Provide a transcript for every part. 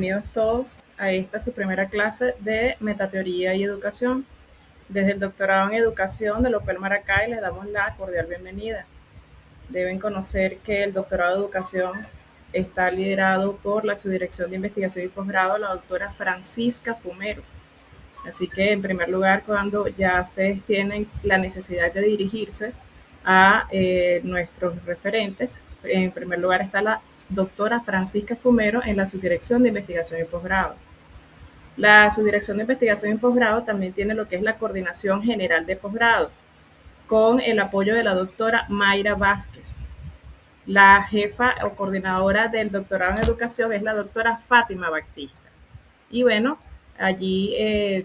Bienvenidos todos a esta su primera clase de Metateoría y Educación. Desde el doctorado en Educación de la UPEL Maracay les damos la cordial bienvenida. Deben conocer que el doctorado de Educación está liderado por la Subdirección de Investigación y Posgrado, la doctora Francisca Fumero. Así que, en primer lugar, cuando ya ustedes tienen la necesidad de dirigirse a nuestros referentes, en primer lugar está la doctora Francisca Fumero en la Subdirección de Investigación y Posgrado. La Subdirección de Investigación y Posgrado también tiene lo que es la Coordinación General de Posgrado, con el apoyo de la doctora Mayra Vázquez. La jefa o coordinadora del doctorado en educación es la doctora Fátima Baptista. Y bueno, allí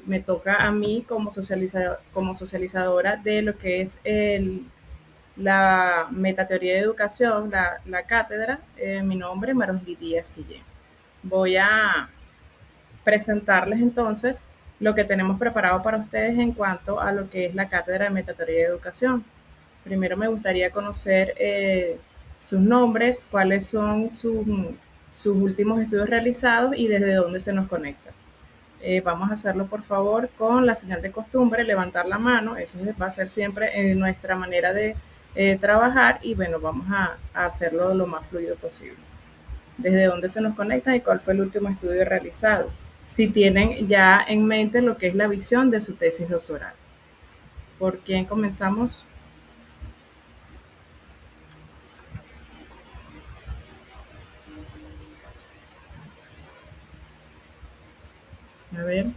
me toca a mí como socializadora de lo que es la metateoría de educación, la cátedra. Mi nombre es Marosly Díaz Guillén. Voy a presentarles entonces lo que tenemos preparado para ustedes en cuanto a lo que es la cátedra de metateoría de educación. Primero me gustaría conocer sus nombres, cuáles son sus últimos estudios realizados y desde dónde se nos conecta. Vamos a hacerlo por favor con la señal de costumbre, levantar la mano, eso va a ser siempre nuestra manera de trabajar y bueno, vamos a hacerlo lo más fluido posible. Desde dónde se nos conecta y cuál fue el último estudio realizado. Si tienen ya en mente lo que es la visión de su tesis doctoral. ¿Por quién comenzamos? A ver,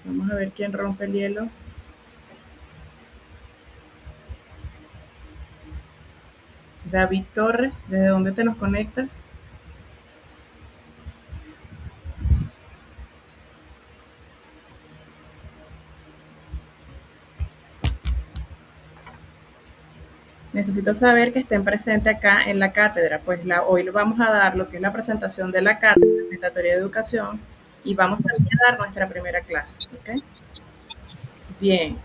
vamos a ver quién rompe el hielo. David Torres, ¿desde dónde te nos conectas? Necesito saber que estén presentes acá en la cátedra, pues hoy le vamos a dar lo que es la presentación de la cátedra de Metateoría de Educación y vamos también a dar nuestra primera clase. ¿Okay? Bien,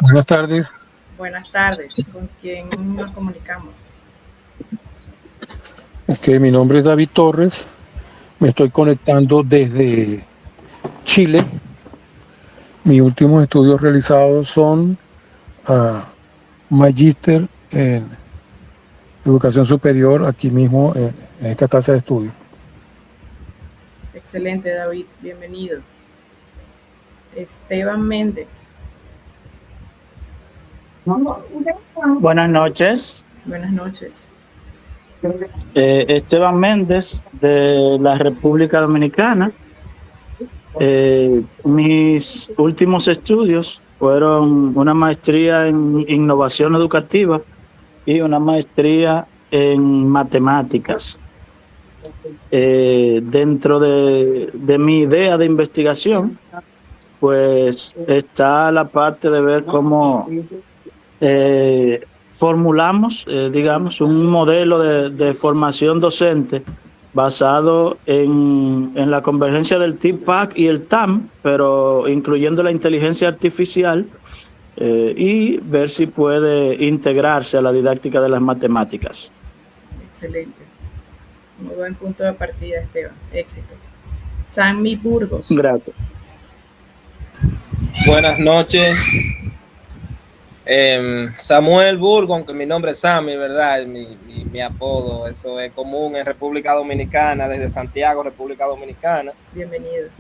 buenas tardes. Buenas tardes. ¿Con quién nos comunicamos? Mi nombre es David Torres. Me estoy conectando desde Chile. Mis últimos estudios realizados son magíster en educación superior aquí mismo en esta casa de estudio. Excelente, David. Bienvenido. Esteban Méndez. Buenas noches. Buenas noches. Esteban Méndez, de la República Dominicana. Mis últimos estudios fueron una maestría en innovación educativa y una maestría en matemáticas. Dentro de mi idea de investigación, pues está la parte de ver cómo formulamos, digamos, un modelo de formación docente basado en la convergencia del TIPAC y el TAM, pero incluyendo la inteligencia artificial y ver si puede integrarse a la didáctica de las matemáticas. Excelente. Muy buen punto de partida, Esteban. Éxito. Sammy Burgos. Gracias. Buenas noches. Samuel Burgos, aunque mi nombre es Sammy, ¿verdad? Mi apodo, eso es común en República Dominicana, desde Santiago, República Dominicana. Bienvenido.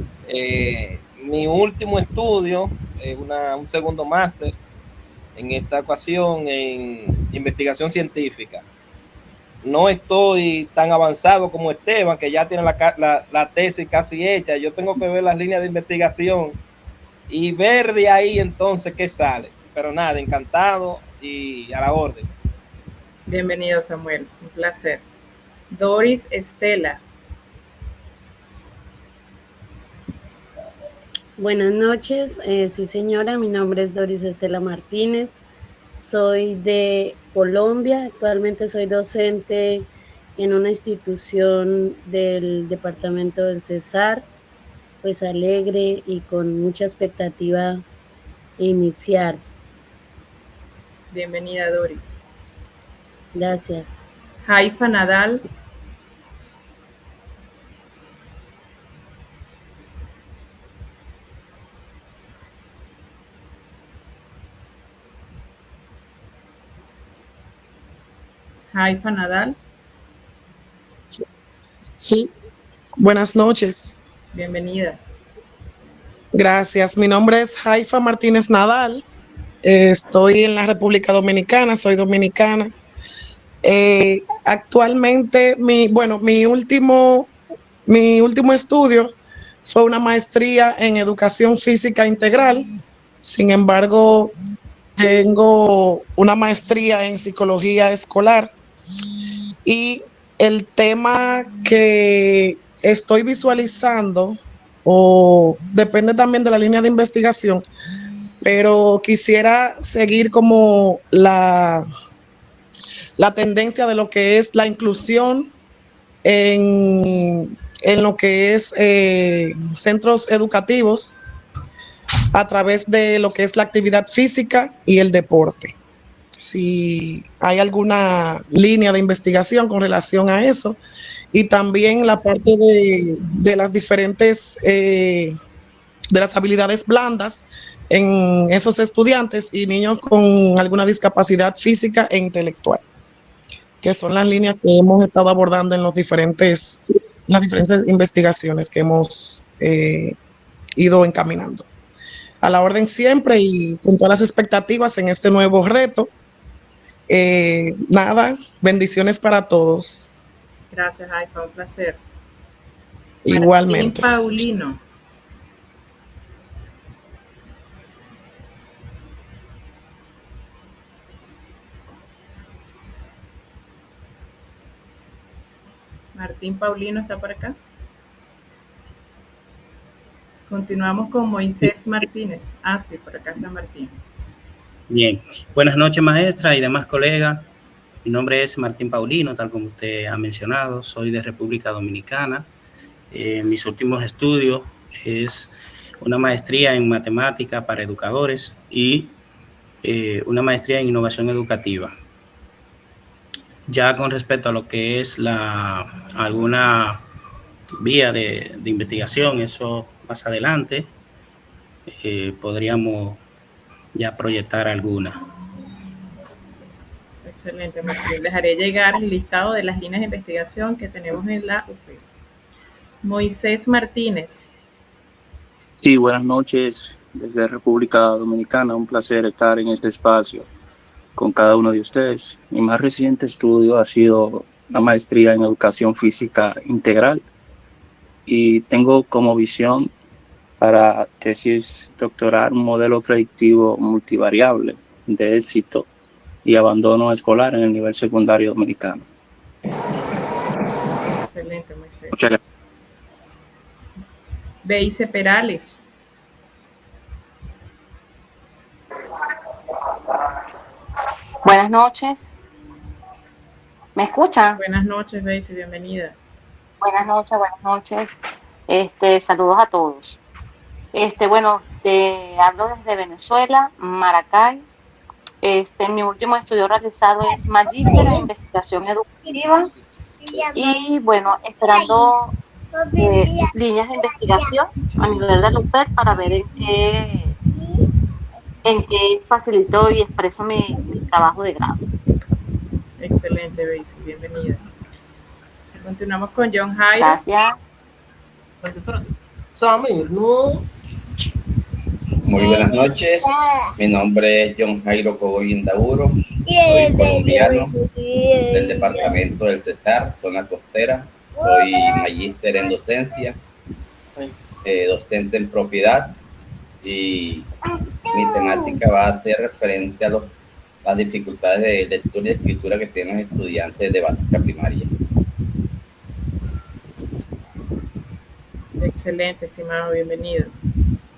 Mi último estudio es un segundo máster, en esta ocasión en investigación científica. No estoy tan avanzado como Esteban, que ya tiene la tesis casi hecha. Yo tengo que ver las líneas de investigación y ver de ahí entonces qué sale. Pero nada, encantado y a la orden. Bienvenido, Samuel. Un placer. Doris Estela. Buenas noches. Sí, señora. Mi nombre es Doris Estela Martínez. Soy de Colombia. Actualmente soy docente en una institución del departamento del Cesar. Pues alegre y con mucha expectativa iniciar. Bienvenida, Doris. Gracias. Haifa Nadal. Haifa Nadal. Sí, buenas noches. Bienvenida. Gracias. Mi nombre es Haifa Martínez Nadal. Estoy en la República Dominicana, soy dominicana. Actualmente, mi último estudio fue una maestría en educación física integral. Sin embargo, tengo una maestría en psicología escolar y el tema que estoy visualizando, o depende también de la línea de investigación, pero quisiera seguir como la tendencia de lo que es la inclusión en lo que es centros educativos a través de lo que es la actividad física y el deporte. Si hay alguna línea de investigación con relación a eso, y también la parte de las diferentes, de las habilidades blandas en esos estudiantes y niños con alguna discapacidad física e intelectual, que son las líneas que hemos estado abordando en las diferentes investigaciones que hemos ido encaminando. A la orden siempre y con todas las expectativas en este nuevo reto. Nada, bendiciones para todos. Gracias, Haifa, un placer. Igualmente. Martín Paulino. Martín Paulino está por acá. Continuamos con Moisés Martínez. Ah, sí, por acá está Martín. Bien, buenas noches maestra y demás colegas. Mi nombre es Martín Paulino, tal como usted ha mencionado, soy de República Dominicana. Mis últimos estudios es una maestría en matemática para educadores y una maestría en innovación educativa. Ya con respecto a lo que es alguna vía de investigación, eso más adelante podríamos ya proyectar alguna. Excelente, Martín. Les haré llegar el listado de las líneas de investigación que tenemos en la UP. Moisés Martínez. Sí, buenas noches desde República Dominicana. Un placer estar en este espacio con cada uno de ustedes. Mi más reciente estudio ha sido una maestría en educación física integral y tengo como visión para tesis doctoral un modelo predictivo multivariable de éxito y abandono escolar en el nivel secundario dominicano. Excelente, Moisés. Muchas gracias. Beice Perales. Buenas noches. ¿Me escuchan? Buenas noches, Beice, bienvenida. Buenas noches. Saludos a todos. Bueno, te hablo desde Venezuela, Maracay. Mi último estudio realizado es magíster en investigación educativa y bueno, esperando líneas de investigación a nivel de la UPED para ver en qué facilito y expreso mi trabajo de grado. Excelente, Beice, bienvenida. Continuamos con John Jairo. Gracias. Samir, no. Muy buenas noches, mi nombre es John Jairo Cogoy Indauro, soy colombiano del departamento del Cesar, zona costera, soy magíster en docencia, docente en propiedad y mi temática va a ser referente a las dificultades de lectura y escritura que tienen los estudiantes de básica primaria. Excelente, estimado, bienvenido.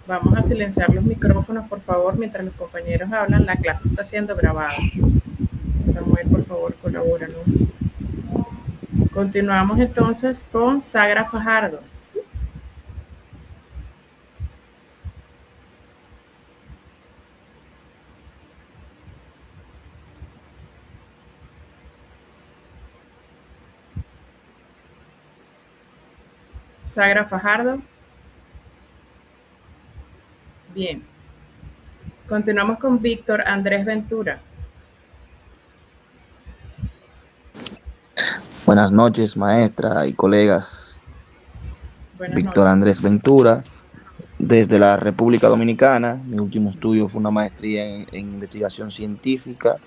Vamos a silenciar los micrófonos, por favor, mientras los compañeros hablan. La clase está siendo grabada. Samuel, por favor, colabóranos. Continuamos entonces con Sagra Fajardo. Sagra Fajardo. Bien. Continuamos con Víctor Andrés Ventura. Buenas noches, maestra y colegas. Buenas Víctor noches. Andrés Ventura, desde la República Dominicana. Mi último estudio fue una maestría en investigación científica.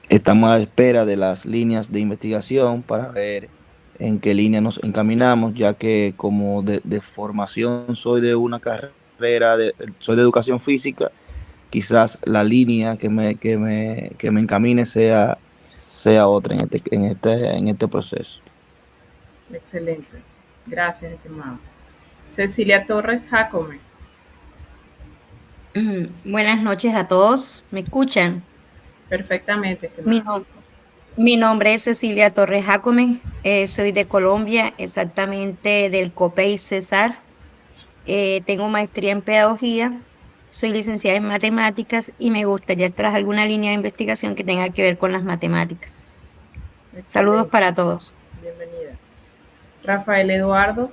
Estamos a la espera de las líneas de investigación para ver en qué línea nos encaminamos, ya que como de formación soy de una carrera, soy de educación física, quizás la línea que me encamine sea otra en este proceso. Excelente. Gracias, estimado. Cecilia Torres Jacome. Buenas noches a todos. ¿Me escuchan? Perfectamente, estimado. Mi nombre es Cecilia Torres Jacome. Soy de Colombia, exactamente del COPEI Cesar. Tengo maestría en pedagogía. Soy licenciada en matemáticas y me gustaría traer alguna línea de investigación que tenga que ver con las matemáticas. Excelente. Saludos para todos. Bienvenida. Rafael Eduardo.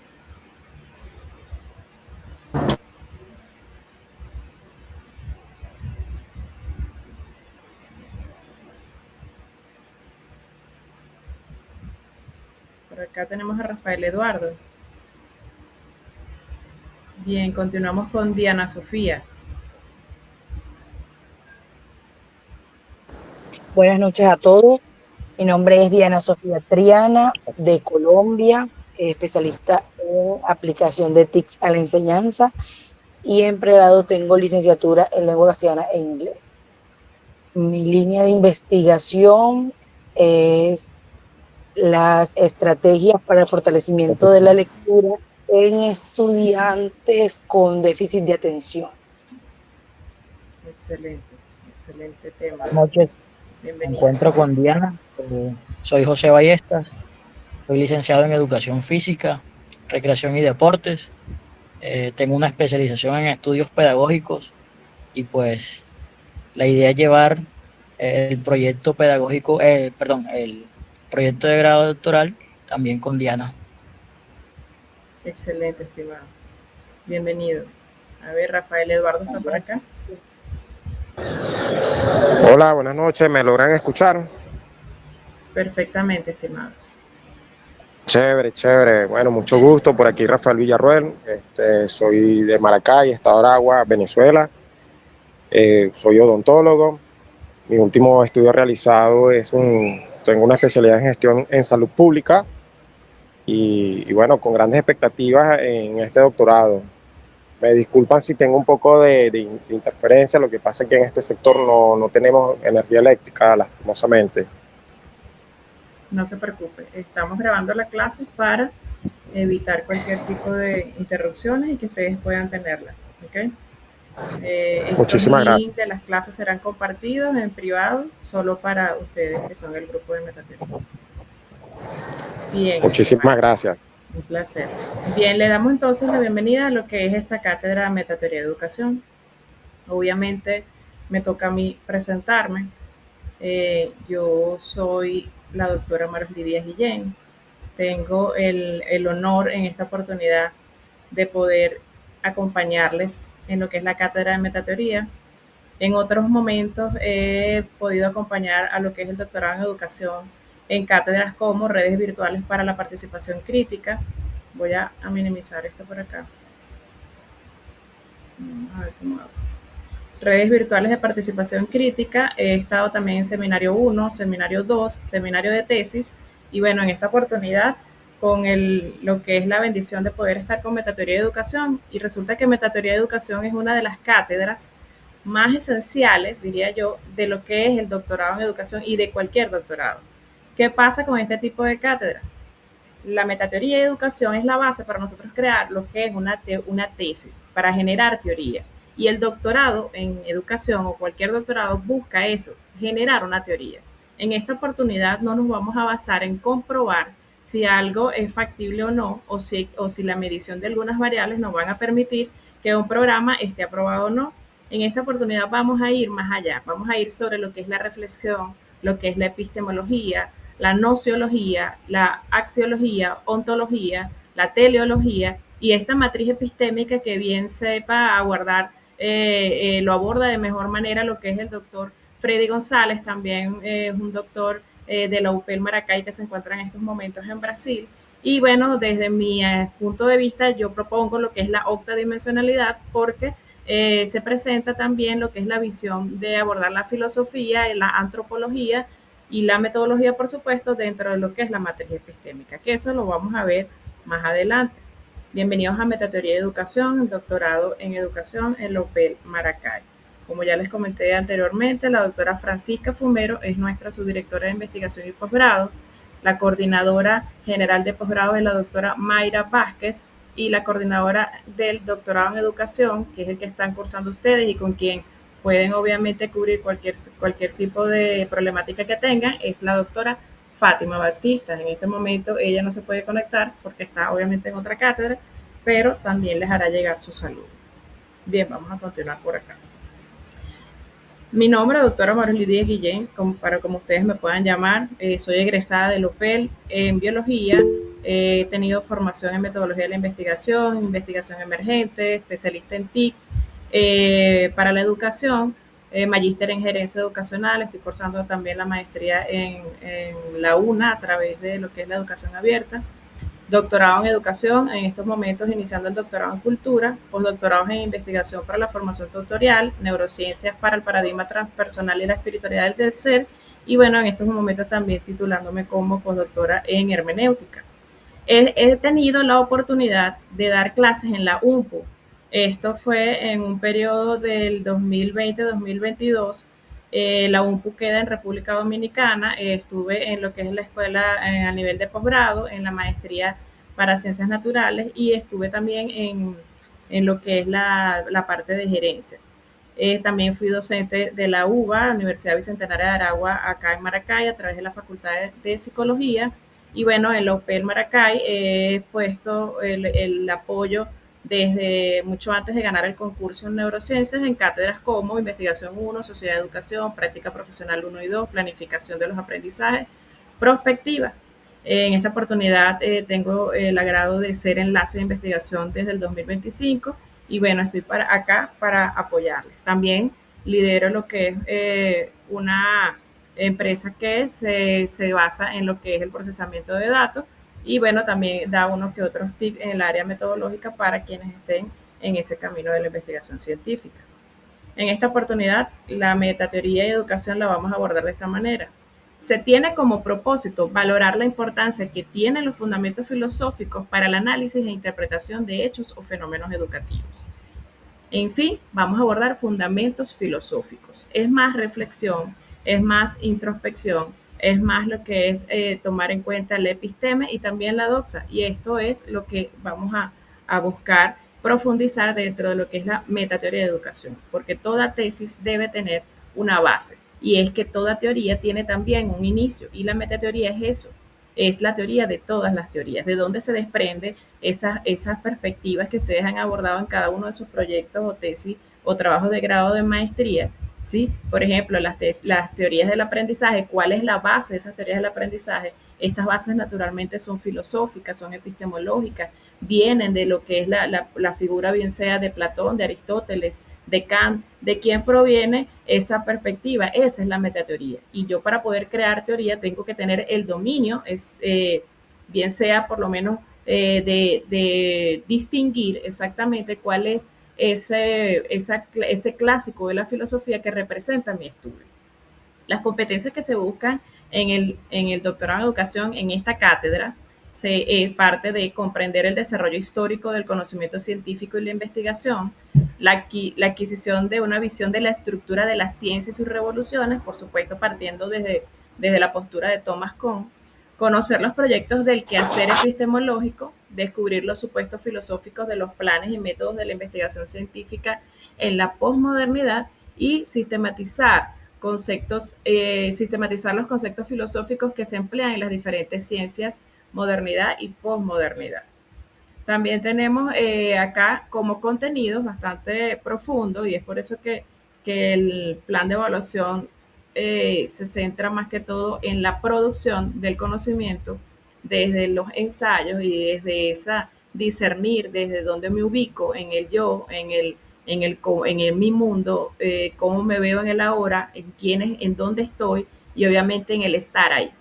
Por acá tenemos a Rafael Eduardo. Bien, continuamos con Diana Sofía. Buenas noches a todos. Mi nombre es Diana Sofía Triana, de Colombia, especialista en aplicación de TICs a la enseñanza, y en pregrado tengo licenciatura en lengua castellana e inglés. Mi línea de investigación es las estrategias para el fortalecimiento de la lectura en estudiantes con déficit de atención. Excelente, excelente tema. Buenas noches. Bienvenido. Me encuentro con Diana. Soy José Ballestas. Soy licenciado en Educación Física, Recreación y Deportes. Tengo una especialización en estudios pedagógicos y pues la idea es llevar el proyecto pedagógico, el proyecto de grado doctoral también con Diana. Excelente, estimado. Bienvenido. A ver, Rafael Eduardo está por acá. Hola, buenas noches. ¿Me logran escuchar? Perfectamente, estimado. Chévere, chévere. Bueno, mucho gusto. Por aquí Rafael Villarruel. Soy de Maracay, Estado de Aragua, Venezuela. Soy odontólogo. Mi último estudio realizado tengo una especialidad en gestión en salud pública y bueno, con grandes expectativas en este doctorado. Me disculpan si tengo un poco de interferencia, lo que pasa es que en este sector no tenemos energía eléctrica, lastimosamente. No se preocupe, estamos grabando la clase para evitar cualquier tipo de interrupciones y que ustedes puedan tenerla, ¿ok? Muchísimas gracias. Los links de las clases serán compartidos en privado, solo para ustedes que son el grupo de Metateoría. Bien. Muchísimas gracias. Un placer. Bien, le damos entonces la bienvenida a lo que es esta cátedra de Metateoría de Educación. Obviamente me toca a mí presentarme. Yo soy la doctora Marjorie Díaz Guillén. Tengo el honor en esta oportunidad de poder acompañarles en lo que es la cátedra de Metateoría. En otros momentos he podido acompañar a lo que es el doctorado en educación en cátedras como redes virtuales para la participación crítica. Voy a minimizar esto por acá. A ver cómo hago. Redes virtuales de participación crítica. He estado también en seminario 1, seminario 2, seminario de tesis. Y bueno, en esta oportunidad con lo que es la bendición de poder estar con Metateoría de Educación. Y resulta que Metateoría de Educación es una de las cátedras más esenciales, diría yo, de lo que es el doctorado en educación y de cualquier doctorado. ¿Qué pasa con este tipo de cátedras? La metateoría de educación es la base para nosotros crear lo que es una tesis, para generar teoría. Y el doctorado en educación o cualquier doctorado busca eso, generar una teoría. En esta oportunidad no nos vamos a basar en comprobar si algo es factible o no, o si la medición de algunas variables nos van a permitir que un programa esté aprobado o no. En esta oportunidad vamos a ir más allá, vamos a ir sobre lo que es la reflexión, lo que es la epistemología, la nociología, la axiología, ontología, la teleología y esta matriz epistémica que bien sepa abordar, lo aborda de mejor manera lo que es el doctor Freddy González, también es un doctor de la UPEL Maracay, que se encuentra en estos momentos en Brasil. Y bueno, desde mi punto de vista, yo propongo lo que es la octadimensionalidad, porque se presenta también lo que es la visión de abordar la filosofía, la antropología y la metodología, por supuesto, dentro de lo que es la materia epistémica, que eso lo vamos a ver más adelante. Bienvenidos a Metateoría de Educación, doctorado en Educación en la UPEL Maracay. Como ya les comenté anteriormente, la doctora Francisca Fumero es nuestra subdirectora de investigación y posgrado. La coordinadora general de posgrado es la doctora Mayra Vázquez, y la coordinadora del doctorado en educación, que es el que están cursando ustedes y con quien pueden obviamente cubrir cualquier tipo de problemática que tengan, es la doctora Fátima Batista. En este momento ella no se puede conectar porque está obviamente en otra cátedra, pero también les hará llegar su saludo. Bien, vamos a continuar por acá. Mi nombre es doctora Marily Díaz Guillén, como ustedes me puedan llamar. Soy egresada del UPEL en biología. He tenido formación en metodología de la investigación emergente, especialista en TIC. Para la educación, magíster en gerencia educacional. Estoy cursando también la maestría en la UNA a través de lo que es la educación abierta. Doctorado en educación, en estos momentos iniciando el doctorado en cultura, postdoctorados en investigación para la formación tutorial, neurociencias para el paradigma transpersonal y la espiritualidad del ser, y bueno, en estos momentos también titulándome como postdoctora en hermenéutica. He tenido la oportunidad de dar clases en la UNPU. Esto fue en un periodo del 2020-2022. La UNPU queda en República Dominicana. Estuve en lo que es la escuela a nivel de posgrado, en la maestría para ciencias naturales, y estuve también en lo que es la parte de gerencia. También fui docente de la UBA, Universidad Bicentenaria de Aragua, acá en Maracay, a través de la Facultad de Psicología. Y bueno, en la UPEL Maracay he puesto el apoyo desde mucho antes de ganar el concurso en neurociencias en cátedras como Investigación 1, Sociedad de Educación, Práctica Profesional 1 y 2, Planificación de los Aprendizajes, Prospectiva. En esta oportunidad tengo el agrado de ser enlace de investigación desde el 2025 y bueno, estoy acá para apoyarles. También lidero lo que es una empresa que se basa en lo que es el procesamiento de datos y bueno, también da unos que otros tips en el área metodológica para quienes estén en ese camino de la investigación científica. En esta oportunidad, la metateoría y educación la vamos a abordar de esta manera. Se tiene como propósito valorar la importancia que tienen los fundamentos filosóficos para el análisis e interpretación de hechos o fenómenos educativos. En fin, vamos a abordar fundamentos filosóficos. Es más reflexión, es más introspección, es más lo que es tomar en cuenta el episteme y también la doxa. Y esto es lo que vamos a buscar profundizar dentro de lo que es la metateoría de educación, porque toda tesis debe tener una base. Y es que toda teoría tiene también un inicio y la metateoría es eso, es la teoría de todas las teorías, de dónde se desprende esas perspectivas que ustedes han abordado en cada uno de sus proyectos o tesis o trabajos de grado de maestría, ¿sí? Por ejemplo, las teorías del aprendizaje, ¿cuál es la base de esas teorías del aprendizaje? Estas bases naturalmente son filosóficas, son epistemológicas, vienen de lo que es la figura bien sea de Platón, de Aristóteles, de Kant, de quién proviene esa perspectiva. Esa es la metateoría. Y yo para poder crear teoría tengo que tener el dominio, bien sea por lo menos de distinguir exactamente cuál es ese clásico de la filosofía que representa mi estudio. Las competencias que se buscan en el doctorado en educación en esta cátedra parte de comprender el desarrollo histórico del conocimiento científico y la investigación, la adquisición de una visión de la estructura de la ciencia y sus revoluciones, por supuesto partiendo desde la postura de Thomas Kuhn, conocer los proyectos del quehacer epistemológico, descubrir los supuestos filosóficos de los planes y métodos de la investigación científica en la posmodernidad y sistematizar los conceptos filosóficos que se emplean en las diferentes ciencias, modernidad y posmodernidad. También tenemos acá como contenidos bastante profundo y es por eso que el plan de evaluación se centra más que todo en la producción del conocimiento desde los ensayos y desde esa discernir desde dónde me ubico en el yo, en mi mundo, cómo me veo en el ahora, en dónde estoy y obviamente en el estar ahí.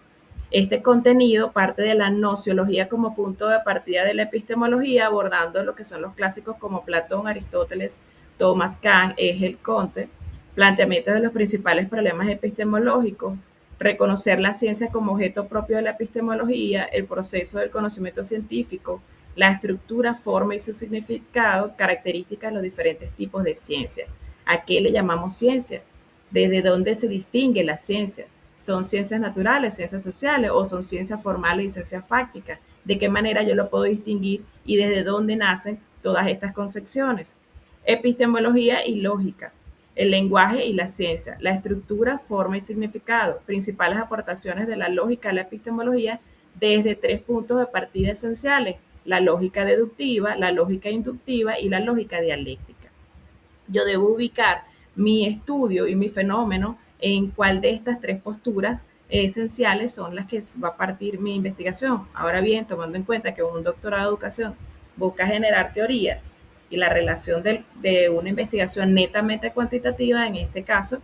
Este contenido parte de la nociología como punto de partida de la epistemología, abordando lo que son los clásicos como Platón, Aristóteles, Thomas Kahn, Hegel, Comte, planteamientos de los principales problemas epistemológicos, reconocer la ciencia como objeto propio de la epistemología, el proceso del conocimiento científico, la estructura, forma y su significado, características de los diferentes tipos de ciencia. ¿A qué le llamamos ciencia? ¿Desde dónde se distingue la ciencia? ¿Son ciencias naturales, ciencias sociales o son ciencias formales y ciencias fácticas? ¿De qué manera yo lo puedo distinguir y desde dónde nacen todas estas concepciones? Epistemología y lógica, el lenguaje y la ciencia, la estructura, forma y significado, principales aportaciones de la lógica a la epistemología desde 3 puntos de partida esenciales: la lógica deductiva, la lógica inductiva y la lógica dialéctica. Yo debo ubicar mi estudio y mi fenómeno en cuál de estas 3 posturas esenciales son las que va a partir mi investigación. Ahora bien, tomando en cuenta que un doctorado de educación busca generar teoría y la relación de una investigación netamente cuantitativa, en este caso,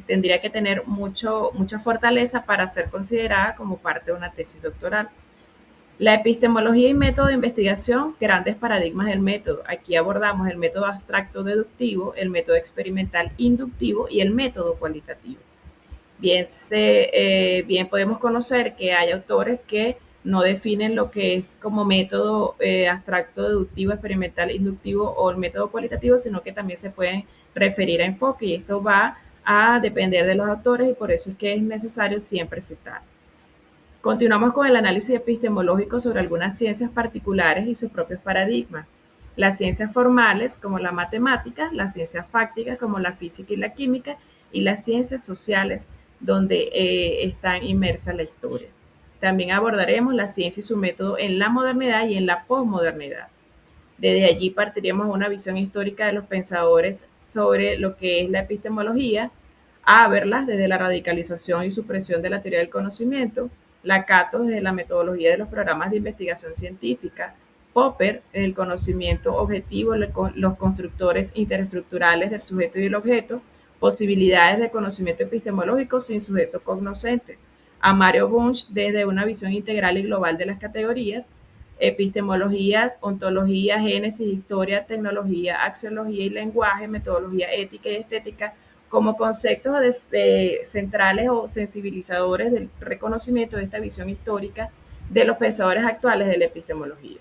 tendría que tener mucha fortaleza para ser considerada como parte de una tesis doctoral. La epistemología y método de investigación, grandes paradigmas del método. Aquí abordamos el método abstracto deductivo, el método experimental inductivo y el método cualitativo. Bien podemos conocer que hay autores que no definen lo que es como método abstracto deductivo, experimental inductivo o el método cualitativo, sino que también se pueden referir a enfoque, y esto va a depender de los autores y por eso es que es necesario siempre citar. Continuamos con el análisis epistemológico sobre algunas ciencias particulares y sus propios paradigmas. Las ciencias formales, como la matemática, las ciencias fácticas, como la física y la química, y las ciencias sociales, donde está inmersa la historia. También abordaremos la ciencia y su método en la modernidad y en la posmodernidad. Desde allí partiremos una visión histórica de los pensadores sobre lo que es la epistemología, a verlas desde la radicalización y supresión de la teoría del conocimiento, Lakatos desde la metodología de los programas de investigación científica, Popper, el conocimiento objetivo, los constructores interestructurales del sujeto y el objeto, posibilidades de conocimiento epistemológico sin sujeto cognoscente, a Mario Bunch desde una visión integral y global de las categorías, epistemología, ontología, génesis, historia, tecnología, axiología y lenguaje, metodología ética y estética, como conceptos centrales o sensibilizadores del reconocimiento de esta visión histórica de los pensadores actuales de la epistemología.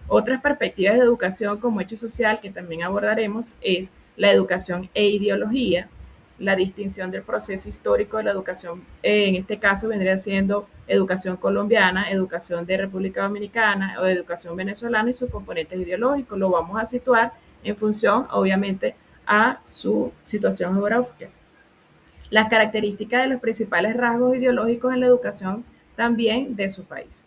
Otras perspectivas de educación como hecho social que también abordaremos es la educación e ideología, la distinción del proceso histórico de la educación, en este caso vendría siendo educación colombiana, educación de República Dominicana o educación venezolana y sus componentes ideológicos. Lo vamos a situar en función, obviamente, a su situación geográfica. Las características de los principales rasgos ideológicos en la educación también de su país.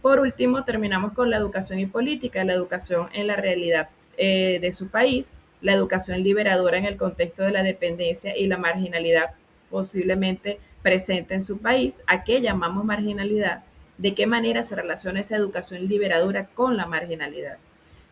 Por último, terminamos con la educación y política, la educación en la realidad de su país, la educación liberadora en el contexto de la dependencia y la marginalidad posiblemente presente en su país. ¿A qué llamamos marginalidad? ¿De qué manera se relaciona esa educación liberadora con la marginalidad?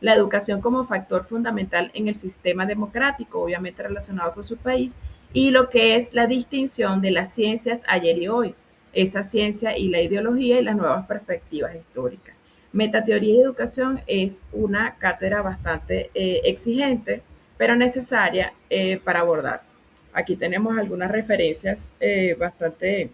La educación como factor fundamental en el sistema democrático, obviamente relacionado con su país, y lo que es la distinción de las ciencias ayer y hoy, esa ciencia y la ideología y las nuevas perspectivas históricas. Metateoría y educación es una cátedra bastante exigente, pero necesaria para abordar. Aquí tenemos algunas referencias bastante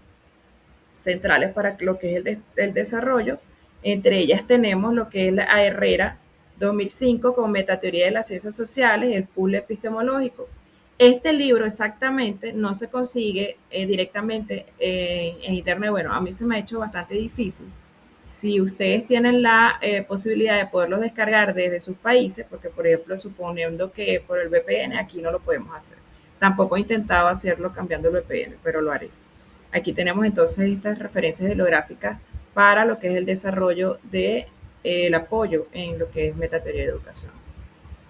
centrales para lo que es el desarrollo. Entre ellas tenemos lo que es la Herrera 2005 con Metateoría de las Ciencias Sociales, el puzzle epistemológico. Este libro exactamente no se consigue directamente en internet. Bueno, a mí se me ha hecho bastante difícil. Si ustedes tienen la posibilidad de poderlos descargar desde sus países, porque por ejemplo, suponiendo que por el VPN, aquí no lo podemos hacer. Tampoco he intentado hacerlo cambiando el VPN, pero lo haré. Aquí tenemos entonces estas referencias bibliográficas para lo que es el desarrollo del apoyo en lo que es metateoría de educación.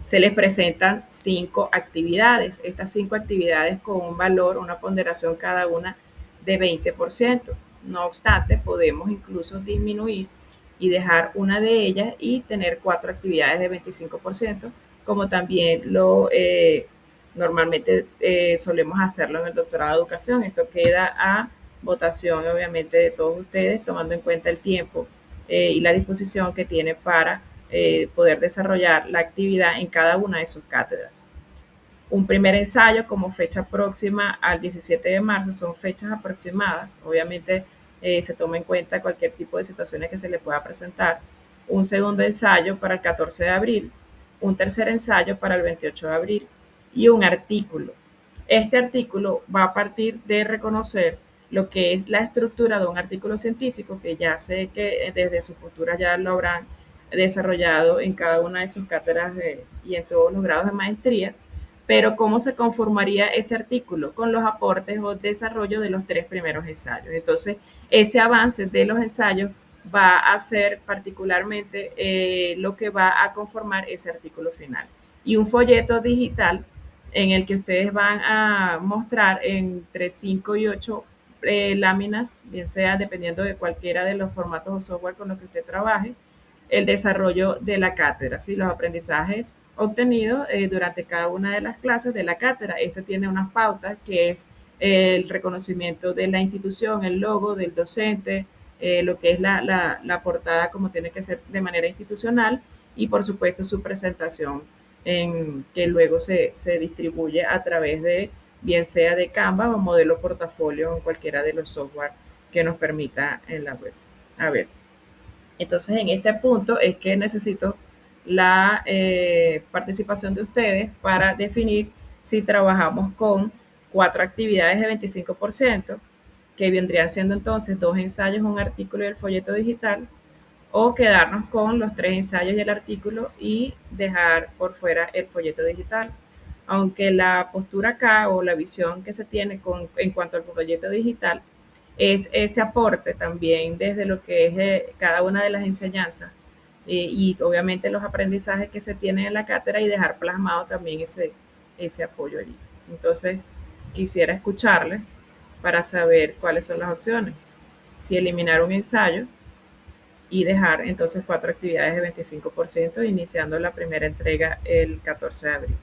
Se les presentan 5 actividades. Estas 5 actividades con un valor, una ponderación cada una de 20%. No obstante, podemos incluso disminuir y dejar una de ellas y tener 4 actividades de 25%, como también lo Normalmente solemos hacerlo en el doctorado de educación. Esto queda a votación, obviamente, de todos ustedes, tomando en cuenta el tiempo y la disposición que tiene para poder desarrollar la actividad en cada una de sus cátedras. Un primer ensayo como fecha próxima al 17 de marzo son fechas aproximadas. Obviamente se toma en cuenta cualquier tipo de situaciones que se le pueda presentar. Un segundo ensayo para el 14 de abril, un tercer ensayo para el 28 de abril y un artículo. Este artículo va a partir de reconocer lo que es la estructura de un artículo científico, que ya sé que desde su postura ya lo habrán desarrollado en cada una de sus cátedras y en todos los grados de maestría, pero ¿cómo se conformaría ese artículo? Con los aportes o desarrollo de los 3 primeros ensayos. Entonces, ese avance de los ensayos va a ser particularmente lo que va a conformar ese artículo final. Y un folleto digital en el que ustedes van a mostrar entre 5 y 8 láminas, bien sea dependiendo de cualquiera de los formatos o software con los que usted trabaje, el desarrollo de la cátedra, ¿sí? Los aprendizajes obtenidos durante cada una de las clases de la cátedra. Esto tiene unas pautas que es el reconocimiento de la institución, el logo del docente, lo que es la portada como tiene que ser de manera institucional y por supuesto su presentación que luego se distribuye a través de bien sea de Canva o modelo portafolio en cualquiera de los software que nos permita en la web. A ver. Entonces, en este punto es que necesito la participación de ustedes para definir si trabajamos con 4 actividades de 25%, que vendrían siendo entonces 2 ensayos, un artículo y el folleto digital, o quedarnos con los 3 ensayos y el artículo y dejar por fuera el folleto digital. Aunque la postura acá o la visión que se tiene en cuanto al folleto digital es ese aporte también desde lo que es cada una de las enseñanzas y obviamente los aprendizajes que se tienen en la cátedra y dejar plasmado también ese apoyo allí. Entonces, quisiera escucharles para saber cuáles son las opciones. Si eliminar un ensayo y dejar entonces 4 actividades de 25%, iniciando la primera entrega el 14 de abril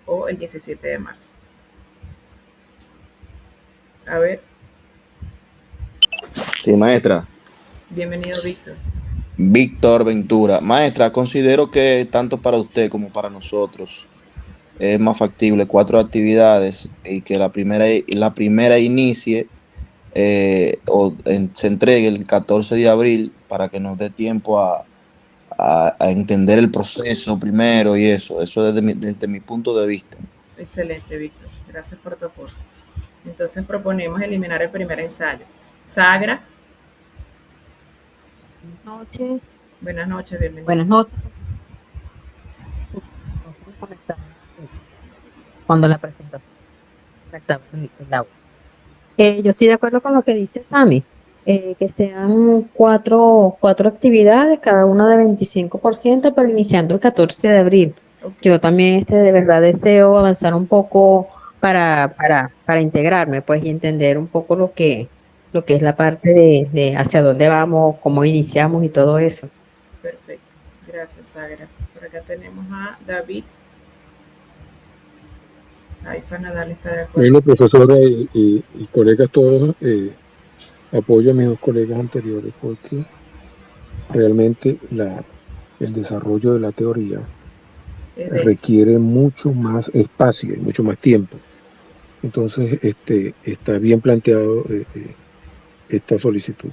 o el 17 de marzo. A ver. Sí, maestra. Bienvenido, Víctor. Víctor Ventura. Maestra, considero que tanto para usted como para nosotros es más factible 4 actividades y que la primera inicie se entregue el 14 de abril para que nos dé tiempo a entender el proceso primero y eso desde mi punto de vista. Excelente, Víctor. Gracias por tu aporte. Entonces proponemos eliminar el primer ensayo. Sagra. Buenas noches. Buenas noches, bienvenido. Buenas noches. Cuando la presentación conectamos el audio. Yo estoy de acuerdo con lo que dice Sami, que sean cuatro actividades, cada una de 25%, pero iniciando el 14 de abril. Okay. Yo también de verdad deseo avanzar un poco para integrarme, pues, y entender un poco lo que es la parte de hacia dónde vamos, cómo iniciamos y todo eso. Perfecto. Gracias, Sagra. Por acá tenemos a David. Aifa Nadal está de acuerdo. Bueno, profesora y colegas todos, apoyo a mis 2 colegas anteriores porque realmente el desarrollo de la teoría requiere mucho más espacio y mucho más tiempo. Entonces, está bien planteado esta solicitud.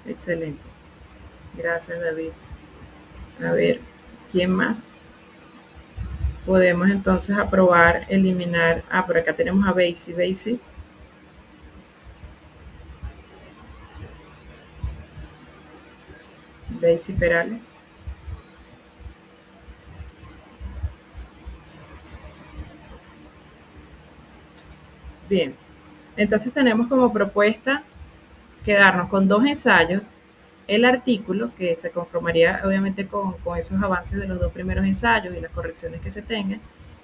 Excelente. Gracias, David. A ver, ¿quién más? Podemos entonces aprobar, eliminar. Por acá tenemos a Basie. Basie. Basie Perales. Bien. Entonces tenemos como propuesta quedarnos con 2 ensayos, el artículo, que se conformaría obviamente con esos avances de los 2 primeros ensayos y las correcciones que se tengan,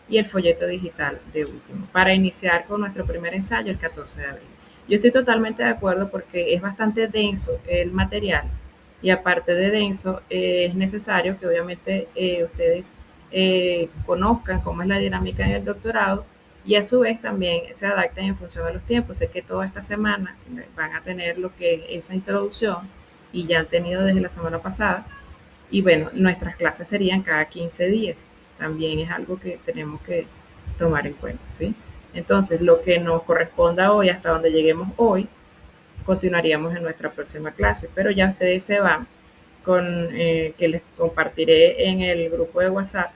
y el folleto digital de último, para iniciar con nuestro primer ensayo el 14 de abril. Yo estoy totalmente de acuerdo porque es bastante denso el material y aparte de denso es necesario que obviamente ustedes conozcan cómo es la dinámica en el doctorado y a su vez también se adapten en función de los tiempos. Sé que toda esta semana van a tener lo que es esa introducción y ya han tenido desde la semana pasada. Y bueno, nuestras clases serían cada 15 días. También es algo que tenemos que tomar en cuenta, ¿sí? Entonces, lo que nos corresponda hoy, hasta donde lleguemos hoy, continuaríamos en nuestra próxima clase, pero ya ustedes se van con que les compartiré en el grupo de WhatsApp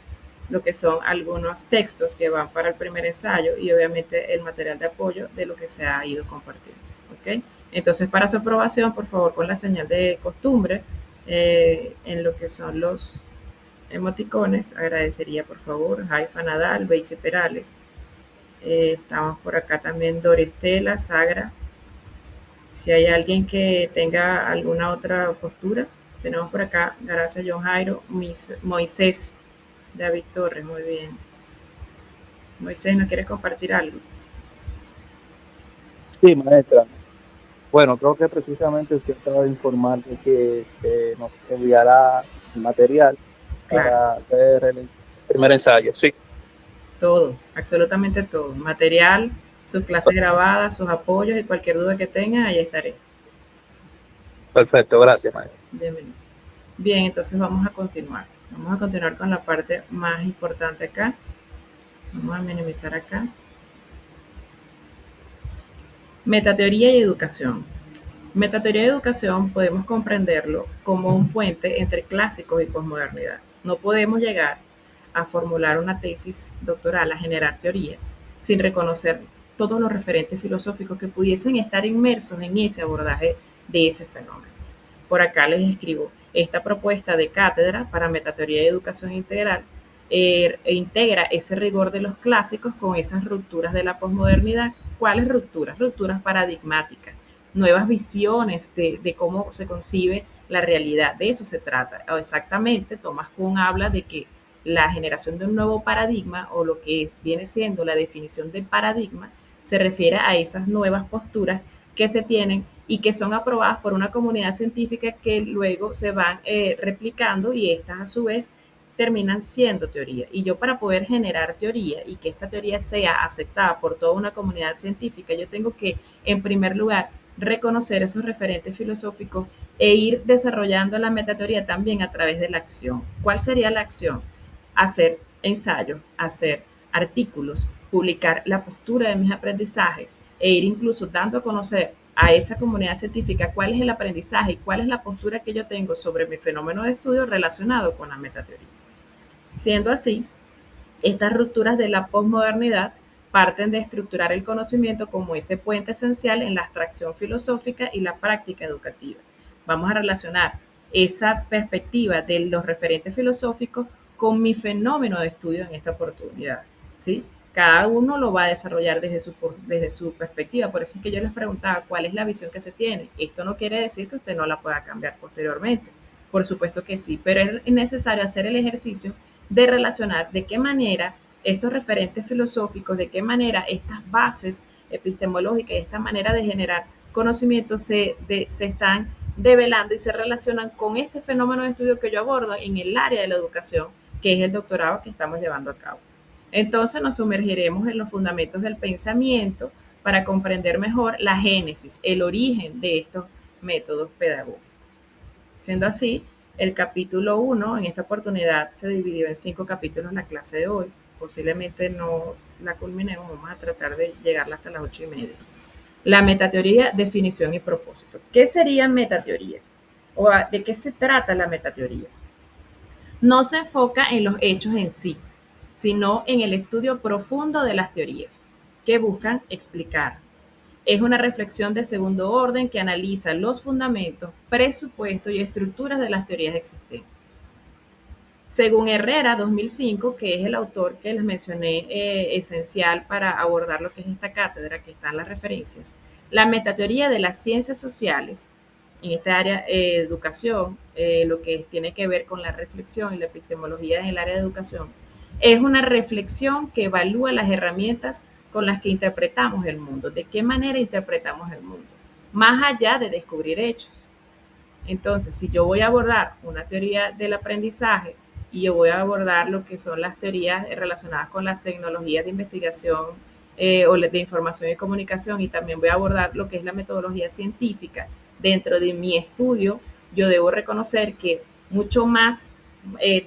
lo que son algunos textos que van para el primer ensayo y obviamente el material de apoyo de lo que se ha ido compartiendo, ¿ok? Entonces, para su aprobación, por favor, con la señal de costumbre, en lo que son los emoticones, agradecería por favor Jaifa Nadal, Beisy Perales, estamos por acá también Dorestela, Sagra. Si hay alguien que tenga alguna otra postura, tenemos por acá, gracias John Jairo, Moisés, David Torres, muy bien. Moisés, ¿no quieres compartir algo? Sí, maestra. Bueno, creo que precisamente usted acaba de informar de que se nos enviará material para hacer el primer ensayo. Sí. Todo, absolutamente todo. Material, sus clases grabadas, sus apoyos y cualquier duda que tengan, ahí estaré. Perfecto, gracias, maestra. Bienvenido. Bien, entonces vamos a continuar. Vamos a continuar con la parte más importante acá. Vamos a minimizar acá. Metateoría y educación. Metateoría y educación podemos comprenderlo como un puente entre clásicos y posmodernidad. No podemos llegar a formular una tesis doctoral, a generar teoría, sin reconocer todos los referentes filosóficos que pudiesen estar inmersos en ese abordaje de ese fenómeno. Por acá les escribo esta propuesta de cátedra para metateoría y educación integral integra ese rigor de los clásicos con esas rupturas de la posmodernidad. ¿Cuáles rupturas? Rupturas paradigmáticas, nuevas visiones de cómo se concibe la realidad. De eso se trata. Exactamente, Thomas Kuhn habla de que la generación de un nuevo paradigma, o lo que viene siendo la definición de paradigma, se refiere a esas nuevas posturas que se tienen y que son aprobadas por una comunidad científica que luego se van replicando y estas a su vez terminan siendo teoría. Y yo, para poder generar teoría y que esta teoría sea aceptada por toda una comunidad científica, yo tengo que, en primer lugar, reconocer esos referentes filosóficos e ir desarrollando la metateoría también a través de la acción. ¿Cuál sería la acción? Hacer ensayos, hacer artículos, publicar la postura de mis aprendizajes e ir incluso dando a conocer a esa comunidad científica cuál es el aprendizaje y cuál es la postura que yo tengo sobre mi fenómeno de estudio relacionado con la metateoría. Siendo así, estas rupturas de la posmodernidad parten de estructurar el conocimiento como ese puente esencial en la abstracción filosófica y la práctica educativa. Vamos a relacionar esa perspectiva de los referentes filosóficos con mi fenómeno de estudio en esta oportunidad, ¿sí? Cada uno lo va a desarrollar desde su perspectiva. Por eso es que yo les preguntaba cuál es la visión que se tiene. Esto no quiere decir que usted no la pueda cambiar posteriormente. Por supuesto que sí, pero es necesario hacer el ejercicio de relacionar de qué manera estos referentes filosóficos, de qué manera estas bases epistemológicas y esta manera de generar conocimiento se están develando y se relacionan con este fenómeno de estudio que yo abordo en el área de la educación, que es el doctorado que estamos llevando a cabo. Entonces nos sumergiremos en los fundamentos del pensamiento para comprender mejor la génesis, el origen de estos métodos pedagógicos. Siendo así, el capítulo 1, en esta oportunidad se dividió en 5 capítulos la clase de hoy. Posiblemente no la culminemos, vamos a tratar de llegarla hasta las 8:30. La metateoría, definición y propósito. ¿Qué sería metateoría? ¿O de qué se trata la metateoría? No se enfoca en los hechos en sí, sino en el estudio profundo de las teorías que buscan explicar. Es una reflexión de segundo orden que analiza los fundamentos, presupuestos y estructuras de las teorías existentes. Según Herrera, 2005, que es el autor que les mencioné esencial para abordar lo que es esta cátedra, que están las referencias, la metateoría de las ciencias sociales, en esta área educación, lo que tiene que ver con la reflexión y la epistemología en el área de educación, es una reflexión que evalúa las herramientas con las que interpretamos el mundo. ¿De qué manera interpretamos el mundo? Más allá de descubrir hechos. Entonces, si yo voy a abordar una teoría del aprendizaje y yo voy a abordar lo que son las teorías relacionadas con las tecnologías de investigación o de información y comunicación, y también voy a abordar lo que es la metodología científica dentro de mi estudio, yo debo reconocer que mucho más